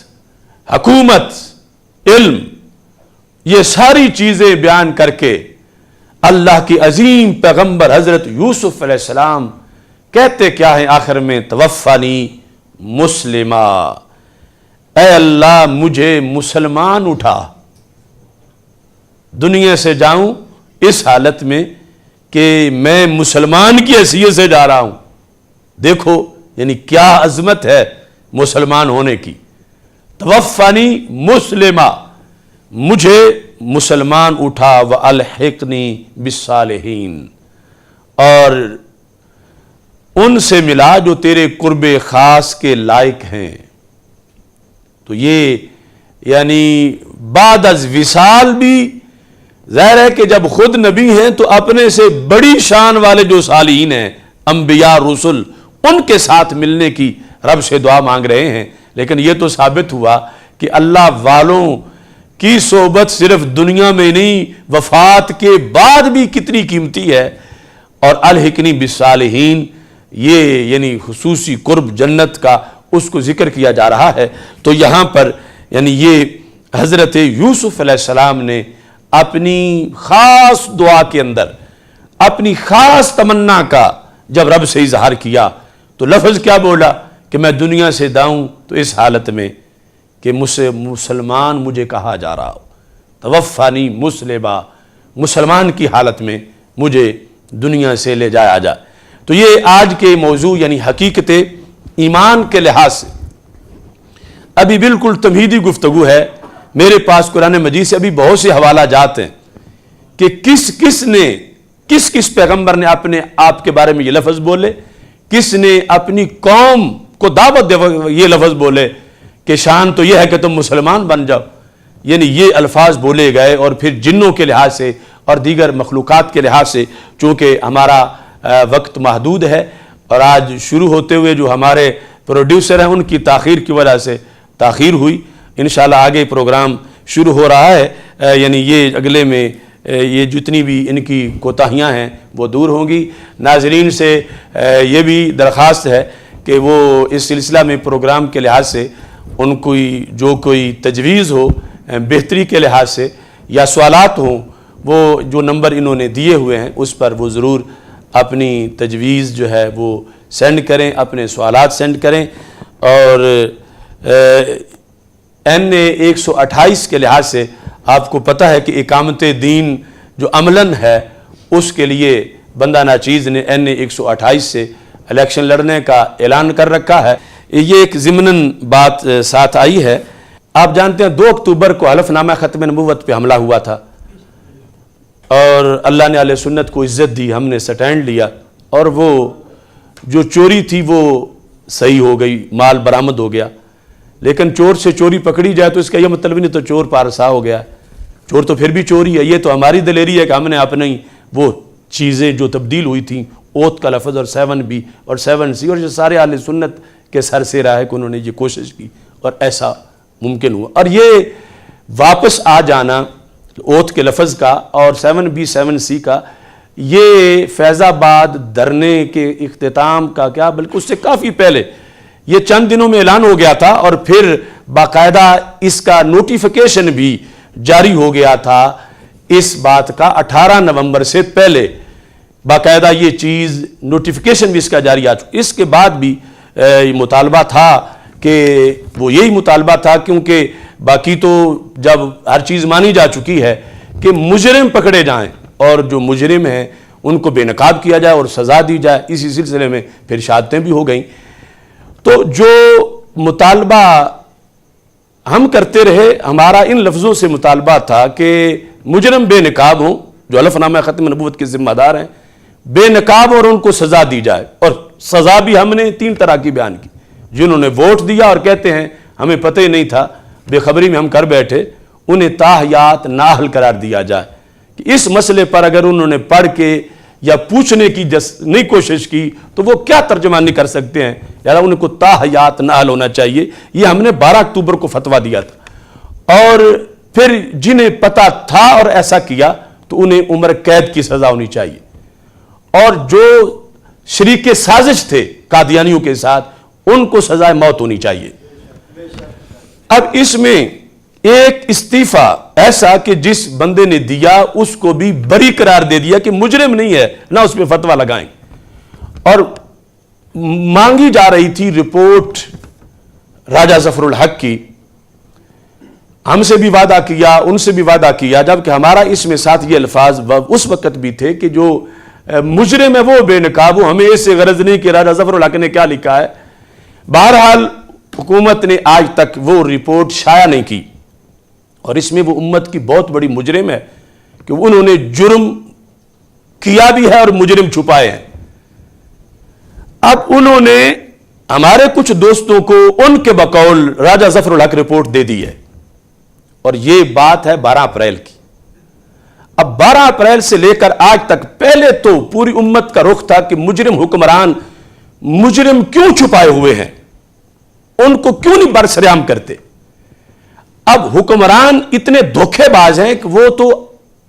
حکومت، علم، یہ ساری چیزیں بیان کر کے اللہ کی عظیم پیغمبر حضرت یوسف علیہ السلام کہتے کیا ہیں آخر میں؟ توفنی مسلمہ، اے اللہ مجھے مسلمان اٹھا، دنیا سے جاؤں اس حالت میں کہ میں مسلمان کی حیثیت سے جا رہا ہوں. دیکھو یعنی کیا عظمت ہے مسلمان ہونے کی. توفنی مسلمہ، مجھے مسلمان اٹھا، وَأَلْحِقْنِي بِالصَّالِحِينَ، اور ان سے ملا جو تیرے قرب خاص کے لائق ہیں. تو یہ یعنی بعد از وصال بھی ظاہر ہے کہ جب خود نبی ہیں تو اپنے سے بڑی شان والے جو صالحین ہیں، انبیاء رسل، ان کے ساتھ ملنے کی رب سے دعا مانگ رہے ہیں. لیکن یہ تو ثابت ہوا کہ اللہ والوں کی صحبت صرف دنیا میں نہیں، وفات کے بعد بھی کتنی قیمتی ہے. اور الحقنی بالصالحین، یہ یعنی خصوصی قرب جنت کا اس کو ذکر کیا جا رہا ہے. تو یہاں پر یعنی یہ حضرت یوسف علیہ السلام نے اپنی خاص دعا کے اندر اپنی خاص تمنا کا جب رب سے اظہار کیا تو لفظ کیا بولا کہ میں دنیا سے جاؤں تو اس حالت میں کہ مجھ سے مسلمان مجھے کہا جا رہا ہو. توفانی مسلمہ، مسلمان کی حالت میں مجھے دنیا سے لے جایا جائے. تو یہ آج کے موضوع یعنی حقیقت ایمان کے لحاظ سے ابھی بالکل تمہیدی گفتگو ہے. میرے پاس قرآن مجید سے ابھی بہت سے حوالہ جات ہیں کہ کس پیغمبر نے اپنے آپ کے بارے میں یہ لفظ بولے، کس نے اپنی قوم کو دعوت دے یہ لفظ بولے کہ شان تو یہ ہے کہ تم مسلمان بن جاؤ. یعنی یہ الفاظ بولے گئے. اور پھر جنوں کے لحاظ سے اور دیگر مخلوقات کے لحاظ سے چونکہ ہمارا وقت محدود ہے اور آج شروع ہوتے ہوئے جو ہمارے پروڈیوسر ہیں ان کی تاخیر کی وجہ سے تاخیر ہوئی. انشاءاللہ آگے پروگرام شروع ہو رہا ہے، یعنی یہ اگلے میں یہ جتنی بھی ان کی کوتاہیاں ہیں وہ دور ہوں گی. ناظرین سے یہ بھی درخواست ہے کہ وہ اس سلسلہ میں پروگرام کے لحاظ سے ان کوئی جو کوئی تجویز ہو بہتری کے لحاظ سے یا سوالات ہوں، وہ جو نمبر انہوں نے دیے ہوئے ہیں اس پر وہ ضرور اپنی تجویز جو ہے وہ سینڈ کریں، اپنے سوالات سینڈ کریں. اور NA 128 کے لحاظ سے آپ کو پتہ ہے کہ اقامت دین جو عملاً ہے اس کے لیے بندہ ناچیز نے NA 128 سے الیکشن لڑنے کا اعلان کر رکھا ہے. یہ ایک ضمناً بات ساتھ آئی ہے. آپ جانتے ہیں 2 اکتوبر کو حلف نامہ ختم نبوت پہ حملہ ہوا تھا اور اللہ نے اہل سنت کو عزت دی، ہم نے سٹینڈ لیا اور وہ جو چوری تھی وہ صحیح ہو گئی، مال برآمد ہو گیا. لیکن چور سے چوری پکڑی جائے تو اس کا یہ مطلب نہیں تو چور پارسا ہو گیا. چور تو پھر بھی چوری ہے. یہ تو ہماری دلیری ہے کہ ہم نے اپنی وہ چیزیں جو تبدیل ہوئی تھیں، اوت کا لفظ اور 7B اور 7C اور یہ سارے اہل سنت کے سر سے رہا ہے کہ انہوں نے یہ کوشش کی اور ایسا ممکن ہوا. اور یہ واپس آ جانا اوت کے لفظ کا اور 7B 7C کا، یہ فیض آباد دھرنے کے اختتام کا کیا بلکہ اس سے کافی پہلے یہ چند دنوں میں اعلان ہو گیا تھا اور پھر باقاعدہ اس کا نوٹیفیکیشن بھی جاری ہو گیا تھا. اس بات کا 18 نومبر سے پہلے باقاعدہ یہ چیز نوٹیفیکیشن بھی اس کا جاری آ چکا. اس کے بعد بھی مطالبہ تھا کہ وہ یہی مطالبہ تھا، کیونکہ باقی تو جب ہر چیز مانی جا چکی ہے کہ مجرم پکڑے جائیں اور جو مجرم ہیں ان کو بے نقاب کیا جائے اور سزا دی جائے. اسی سلسلے میں پھر شہادتیں بھی ہو گئیں. تو جو مطالبہ ہم کرتے رہے, ہمارا ان لفظوں سے مطالبہ تھا کہ مجرم بے نقاب ہوں جو حلفنامہ ختم نبوت کے ذمہ دار ہیں, بے نقاب, اور ان کو سزا دی جائے. اور سزا بھی ہم نے 3 طرح کی بیان کی. جنہوں نے ووٹ دیا اور کہتے ہیں ہمیں پتہ ہی نہیں تھا, بے خبری میں ہم کر بیٹھے, انہیں تاحیات نااہل قرار دیا جائے کہ اس مسئلے پر اگر انہوں نے پڑھ کے یا پوچھنے کی نہیں کوشش کی تو وہ کیا ترجمانی کر سکتے ہیں, یار ان کو تاحیات نااہل ہونا چاہیے. یہ ہم نے 12 اکتوبر کو فتویٰ دیا تھا. اور پھر جنہیں پتہ تھا اور ایسا کیا تو انہیں عمر قید کی سزا ہونی چاہیے. اور جو شریک سازش تھے قادیانیوں کے ساتھ, ان کو سزائے موت ہونی چاہیے. اب اس میں ایک استعفیٰ ایسا کہ جس بندے نے دیا اس کو بھی بری قرار دے دیا کہ مجرم نہیں ہے, نہ اس پہ فتویٰ لگائیں. اور مانگی جا رہی تھی رپورٹ راجہ ظفر الحق کی. ہم سے بھی وعدہ کیا, ان سے بھی وعدہ کیا, جبکہ ہمارا اس میں ساتھ یہ الفاظ اس وقت بھی تھے کہ جو مجرم ہے وہ بے نقاب ہو, ہمیں اس سے غرض نہیں کہ راجہ ظفر الحق نے کیا لکھا ہے. بہرحال حکومت نے آج تک وہ رپورٹ شائع نہیں کی, اور اس میں وہ امت کی بہت بڑی مجرم ہے کہ انہوں نے جرم کیا بھی ہے اور مجرم چھپائے ہیں. اب انہوں نے ہمارے کچھ دوستوں کو ان کے بقول راجہ ظفر الحق رپورٹ دے دی ہے, اور یہ بات ہے 12 اپریل کی. اب 12 اپریل سے لے کر آج تک پہلے تو پوری امت کا رخ تھا کہ مجرم حکمران مجرم کیوں چھپائے ہوئے ہیں, ان کو کیوں نہیں برسریام کرتے. اب حکمران اتنے دھوکے باز ہیں کہ وہ تو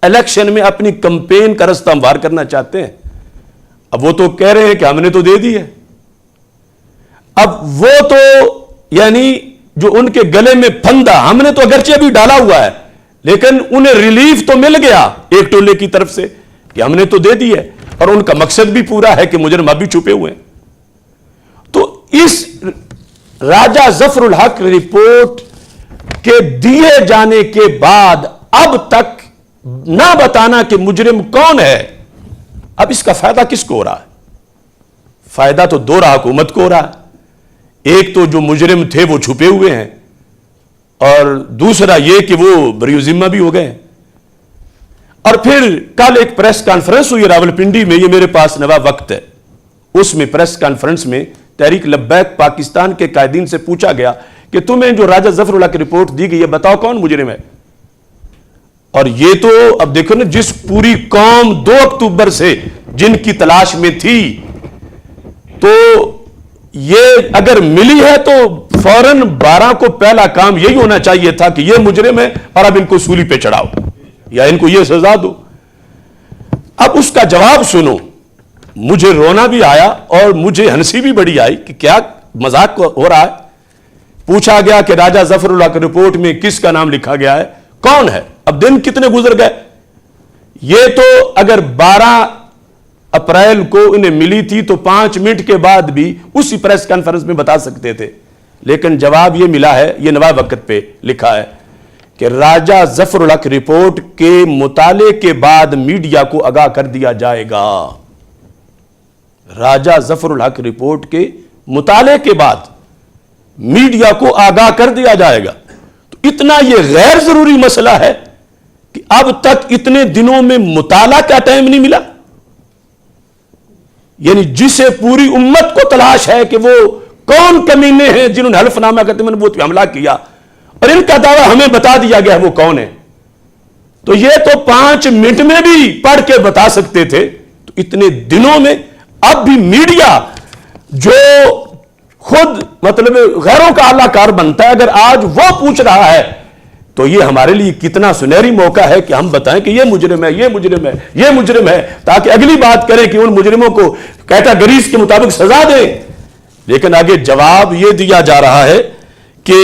الیکشن میں اپنی کمپین کا رستہ ہموار کرنا چاہتے ہیں. اب وہ تو کہہ رہے ہیں کہ ہم نے تو دے دی ہے. اب وہ تو یعنی جو ان کے گلے میں پھندا, ہم نے تو اگرچہ بھی ڈالا ہوا ہے لیکن انہیں ریلیف تو مل گیا ایک ٹولے کی طرف سے کہ ہم نے تو دے دی ہے, اور ان کا مقصد بھی پورا ہے کہ مجرم اب بھی چھپے ہوئے ہیں. تو اس راجہ ظفر الحق رپورٹ کے دیے جانے کے بعد اب تک نہ بتانا کہ مجرم کون ہے, اب اس کا فائدہ کس کو ہو رہا ہے؟ فائدہ تو 2 راہ حکومت کو ہو رہا ہے. ایک تو جو مجرم تھے وہ چھپے ہوئے ہیں, اور دوسرا یہ کہ وہ بری ذمہ بھی ہو گئے. اور پھر کل ایک پریس کانفرنس ہوئی راولپنڈی میں, یہ میرے پاس نوا وقت ہے, اس میں پریس کانفرنس میں تحریک لبیک پاکستان کے قائدین سے پوچھا گیا کہ تمہیں جو راجہ ظفر الحق کی رپورٹ دی گئی ہے بتاؤ کون مجرم ہے. اور یہ تو اب دیکھو نا, جس پوری قوم 2 اکتوبر سے جن کی تلاش میں تھی, تو یہ اگر ملی ہے تو فوراً 12 کو پہلا کام یہی ہونا چاہیے تھا کہ یہ مجرم ہے اور اب ان کو سولی پہ چڑھاؤ یا ان کو یہ سزا دو. اب اس کا جواب سنو. مجھے رونا بھی آیا اور مجھے ہنسی بھی بڑی آئی کہ کیا مذاق ہو رہا ہے. پوچھا گیا کہ راجہ ظفر الحق رپورٹ میں کس کا نام لکھا گیا ہے, کون ہے. اب دن کتنے گزر گئے, یہ تو اگر 12 اپریل کو انہیں ملی تھی تو 5 منٹ کے بعد بھی اسی پریس کانفرنس میں بتا سکتے تھے, لیکن جواب یہ ملا ہے, یہ نوائے وقت پہ لکھا ہے کہ راجہ ظفر الحق رپورٹ کے مطالعے کے بعد میڈیا کو آگاہ کر دیا جائے گا. راجہ ظفر الحق رپورٹ کے مطالعے کے بعد میڈیا کو آگاہ کر دیا جائے گا. تو اتنا یہ غیر ضروری مسئلہ ہے کہ اب تک اتنے دنوں میں مطالعہ کا ٹائم نہیں ملا. یعنی جسے پوری امت کو تلاش ہے کہ وہ کون کمینے ہیں جنہوں نے حلفنامہ ختم نبوت پہ حملہ کیا, اور ان کا دعویٰ ہمیں بتا دیا گیا ہے وہ کون ہے, تو یہ تو 5 منٹ میں بھی پڑھ کے بتا سکتے تھے. تو اتنے دنوں میں اب بھی میڈیا جو خود مطلب غیروں کا اعلی کار بنتا ہے, اگر آج وہ پوچھ رہا ہے تو یہ ہمارے لیے کتنا سنہری موقع ہے کہ ہم بتائیں کہ یہ مجرم ہے, یہ مجرم ہے, یہ مجرم ہے, تاکہ اگلی بات کریں کہ ان مجرموں کو کیٹاگریز کے مطابق سزا دیں. لیکن آگے جواب یہ دیا جا رہا ہے کہ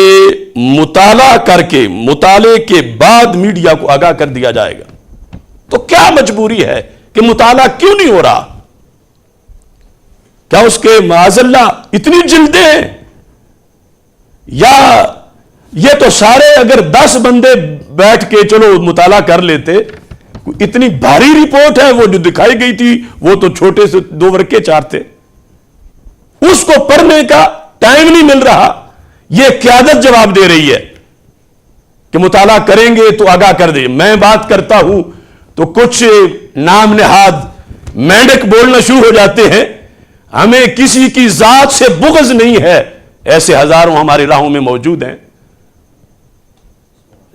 مطالعہ کر کے مطالعے کے بعد میڈیا کو آگاہ کر دیا جائے گا. تو کیا مجبوری ہے کہ مطالعہ کیوں نہیں ہو رہا؟ کیا اس کے معاذ اللہ اتنی جلدیں ہیں؟ یا یہ تو سارے اگر 10 بندے بیٹھ کے چلو مطالعہ کر لیتے, اتنی بھاری رپورٹ ہے وہ جو دکھائی گئی تھی، وہ تو چھوٹے سے 2 ورقے 4 تھے، اس کو پڑھنے کا ٹائم نہیں مل رہا۔ یہ قیادت جواب دے رہی ہے کہ مطالعہ کریں گے تو آگاہ کر دیں۔ میں بات کرتا ہوں تو کچھ نام نہاد مینڈک بولنا شروع ہو جاتے ہیں، ہمیں کسی کی ذات سے بغض نہیں ہے، ایسے ہزاروں ہماری راہوں میں موجود ہیں۔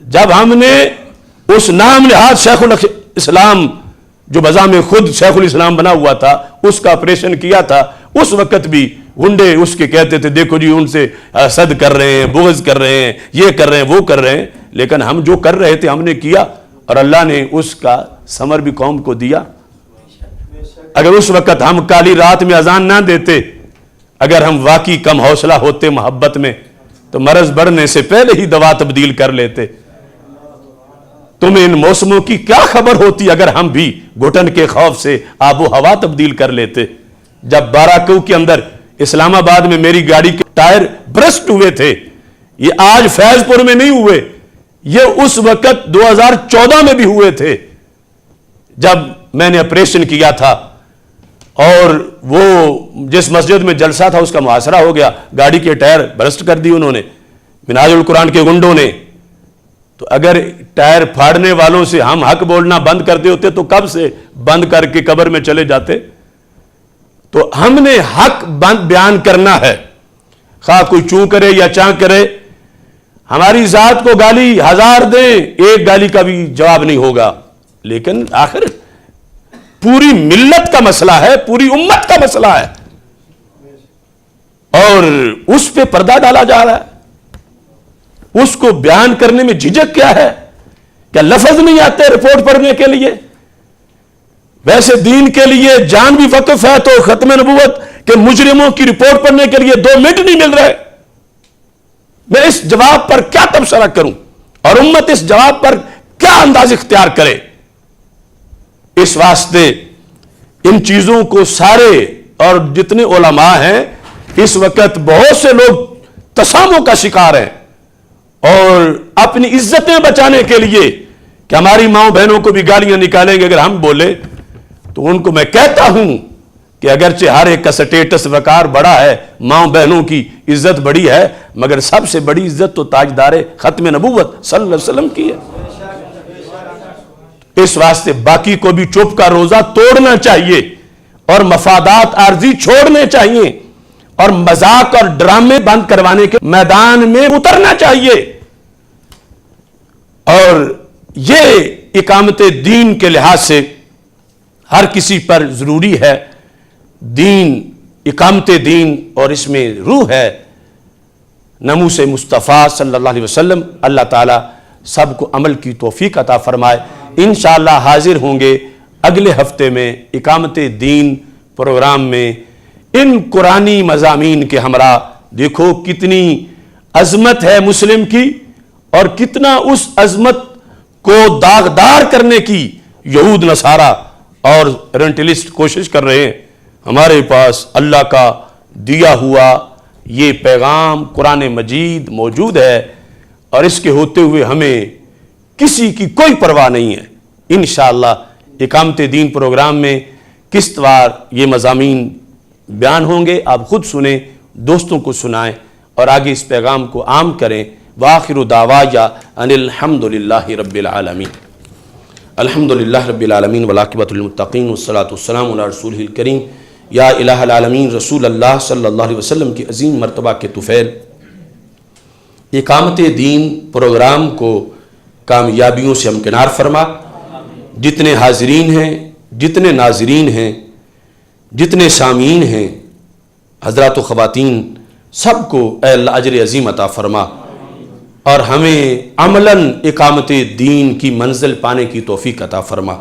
جب ہم نے اس نام نہاد شیخ الاسلام جو بزعم خود شیخ الاسلام بنا ہوا تھا اس کا آپریشن کیا تھا، اس وقت بھی گنڈے اس کے کہتے تھے دیکھو جی ان سے حسد کر رہے ہیں، بغض کر رہے ہیں، یہ کر رہے ہیں، وہ کر رہے ہیں، لیکن ہم جو کر رہے تھے ہم نے کیا اور اللہ نے اس کا ثمر بھی قوم کو دیا۔ اگر اس وقت ہم کالی رات میں اذان نہ دیتے، اگر ہم واقعی کم حوصلہ ہوتے محبت میں، تو مرض بڑھنے سے پہلے ہی دوا تبدیل کر لیتے۔ تمہیں ان موسموں کی کیا خبر ہوتی اگر ہم بھی گھٹن کے خوف سے آب و ہوا تبدیل کر لیتے۔ جب باراکو کے اندر اسلام آباد میں میری گاڑی کے ٹائر برسٹ ہوئے تھے، یہ آج فیض پور میں نہیں ہوئے، یہ اس وقت 2014 میں بھی ہوئے تھے جب میں نے آپریشن کیا تھا، اور وہ جس مسجد میں جلسہ تھا اس کا محاصرہ ہو گیا، گاڑی کے ٹائر برسٹ کر دی انہوں نے، منہاج القرآن کے گنڈوں نے۔ تو اگر ٹائر پھاڑنے والوں سے ہم حق بولنا بند کرتے ہوتے تو کب سے بند کر کے قبر میں چلے جاتے۔ تو ہم نے حق بیان کرنا ہے، خواہ کوئی چوں کرے یا چاں کرے۔ ہماری ذات کو گالی 1000 دیں، ایک گالی کا بھی جواب نہیں ہوگا، لیکن آخر پوری ملت کا مسئلہ ہے، پوری امت کا مسئلہ ہے، اور اس پہ پردہ ڈالا جا رہا ہے۔ اس کو بیان کرنے میں جھجک کیا ہے؟ کیا لفظ نہیں آتے رپورٹ پڑھنے کے لیے؟ ویسے دین کے لیے جان بھی وقف ہے تو ختم نبوت کے مجرموں کی رپورٹ پڑھنے کے لیے 2 منٹ نہیں مل رہے۔ میں اس جواب پر کیا تبصرہ کروں اور امت اس جواب پر کیا انداز اختیار کرے؟ اس واسطے ان چیزوں کو سارے اور جتنے علماء ہیں اس وقت بہت سے لوگ تساموں کا شکار ہیں، اور اپنی عزتیں بچانے کے لیے کہ ہماری ماؤں بہنوں کو بھی گالیاں نکالیں گے اگر ہم بولے، تو ان کو میں کہتا ہوں کہ اگرچہ ہر ایک کا سٹیٹس وقار بڑا ہے، ماؤں بہنوں کی عزت بڑی ہے، مگر سب سے بڑی عزت تو تاجدار ختم نبوت صلی اللہ علیہ وسلم کی ہے۔ اس واسطے باقی کو بھی چپ کا روزہ توڑنا چاہیے اور مفادات عارضی چھوڑنے چاہیے اور مذاق اور ڈرامے بند کروانے کے میدان میں اترنا چاہیے۔ اور یہ اقامت دین کے لحاظ سے ہر کسی پر ضروری ہے۔ دین، اقامت دین، اور اس میں روح ہے ناموس مصطفیٰ صلی اللہ علیہ وسلم۔ اللہ تعالیٰ سب کو عمل کی توفیق عطا فرمائے۔ انشاءاللہ حاضر ہوں گے اگلے ہفتے میں اقامت دین پروگرام میں ان قرآنی مضامین کے ہمراہ۔ دیکھو کتنی عظمت ہے مسلم کی، اور کتنا اس عظمت کو داغدار کرنے کی یہود نصارہ اور رینٹلسٹ کوشش کر رہے ہیں۔ ہمارے پاس اللہ کا دیا ہوا یہ پیغام قرآن مجید موجود ہے، اور اس کے ہوتے ہوئے ہمیں کسی کی کوئی پرواہ نہیں ہے۔ انشاءاللہ اقامت دین پروگرام میں قسط وار یہ مضامین بیان ہوں گے، آپ خود سنیں، دوستوں کو سنائیں، اور آگے اس پیغام کو عام کریں۔ وآخر دعوایا ان الحمدللہ رب العالمین۔ الحمدللہ رب العالمین والعاقبۃ للمتقین والصلاۃ والسلام علی رسولہ الکریم۔ یا الہ العالمین رسول اللہ صلی اللہ علیہ وسلم کی عظیم مرتبہ کے طفیل، اقامت دین پروگرام کو کامیابیوں سے ہمکنار فرما۔ جتنے حاضرین ہیں، جتنے ناظرین ہیں، جتنے سامعین ہیں، حضرات و خواتین، سب کو اے اللہ اجر عظیم عطا فرما، اور ہمیں عملاً اقامت دین کی منزل پانے کی توفیق عطا فرما۔